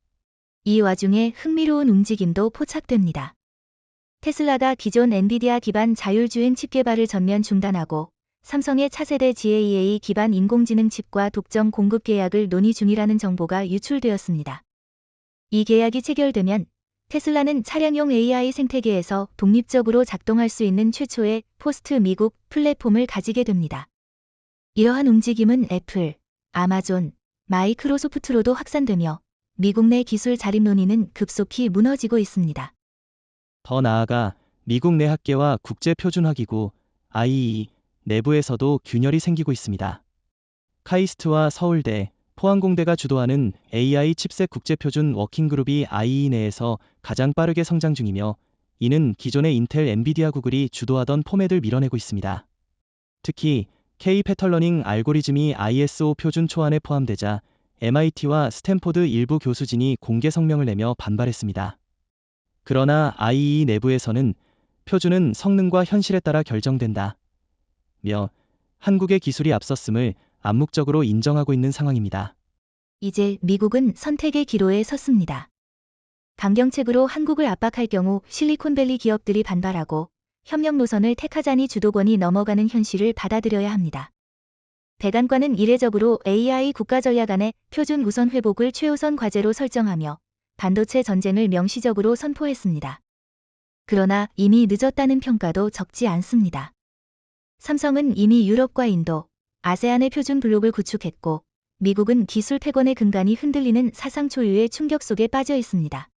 이 와중에 흥미로운 움직임도 포착됩니다. 테슬라가 기존 엔비디아 기반 자율주행 칩 개발을 전면 중단하고 삼성의 차세대 GAA 기반 인공지능 칩과 독점 공급 계약을 논의 중이라는 정보가 유출되었습니다. 이 계약이 체결되면 테슬라는 차량용 AI 생태계에서 독립적으로 작동할 수 있는 최초의 포스트 미국 플랫폼을 가지게 됩니다. 이러한 움직임은 애플, 아마존, 마이크로소프트로도 확산되며 미국 내 기술 자립 논의는 급속히 무너지고 있습니다. 더 나아가 미국 내 학계와 국제표준화기구 IEE 내부에서도 균열이 생기고 있습니다. 카이스트와 서울대, 포항공대가 주도하는 AI 칩셋 국제표준 워킹그룹이 IEE 내에서 가장 빠르게 성장 중이며 이는 기존의 인텔 엔비디아 구글이 주도하던 포맷을 밀어내고 있습니다. 특히 K-패턴러닝 알고리즘이 ISO 표준 초안에 포함되자 MIT와 스탠포드 일부 교수진이 공개 성명을 내며 반발했습니다. 그러나 IEE 내부에서는 표준은 성능과 현실에 따라 결정된다 며 한국의 기술이 앞섰음을 암묵적으로 인정하고 있는 상황입니다. 이제 미국은 선택의 기로에 섰습니다. 강경책으로 한국을 압박할 경우 실리콘밸리 기업들이 반발하고 협력 노선을 택하자니 주도권이 넘어가는 현실을 받아들여야 합니다. 백안과는 이례적으로 AI 국가 전략 안에 표준 우선 회복을 최우선 과제로 설정하며 반도체 전쟁을 명시적으로 선포했습니다. 그러나 이미 늦었다는 평가도 적지 않습니다. 삼성은 이미 유럽과 인도, 아세안의 표준 블록을 구축했고 미국은 기술 패권의 근간이 흔들리는 사상 초유의 충격 속에 빠져 있습니다.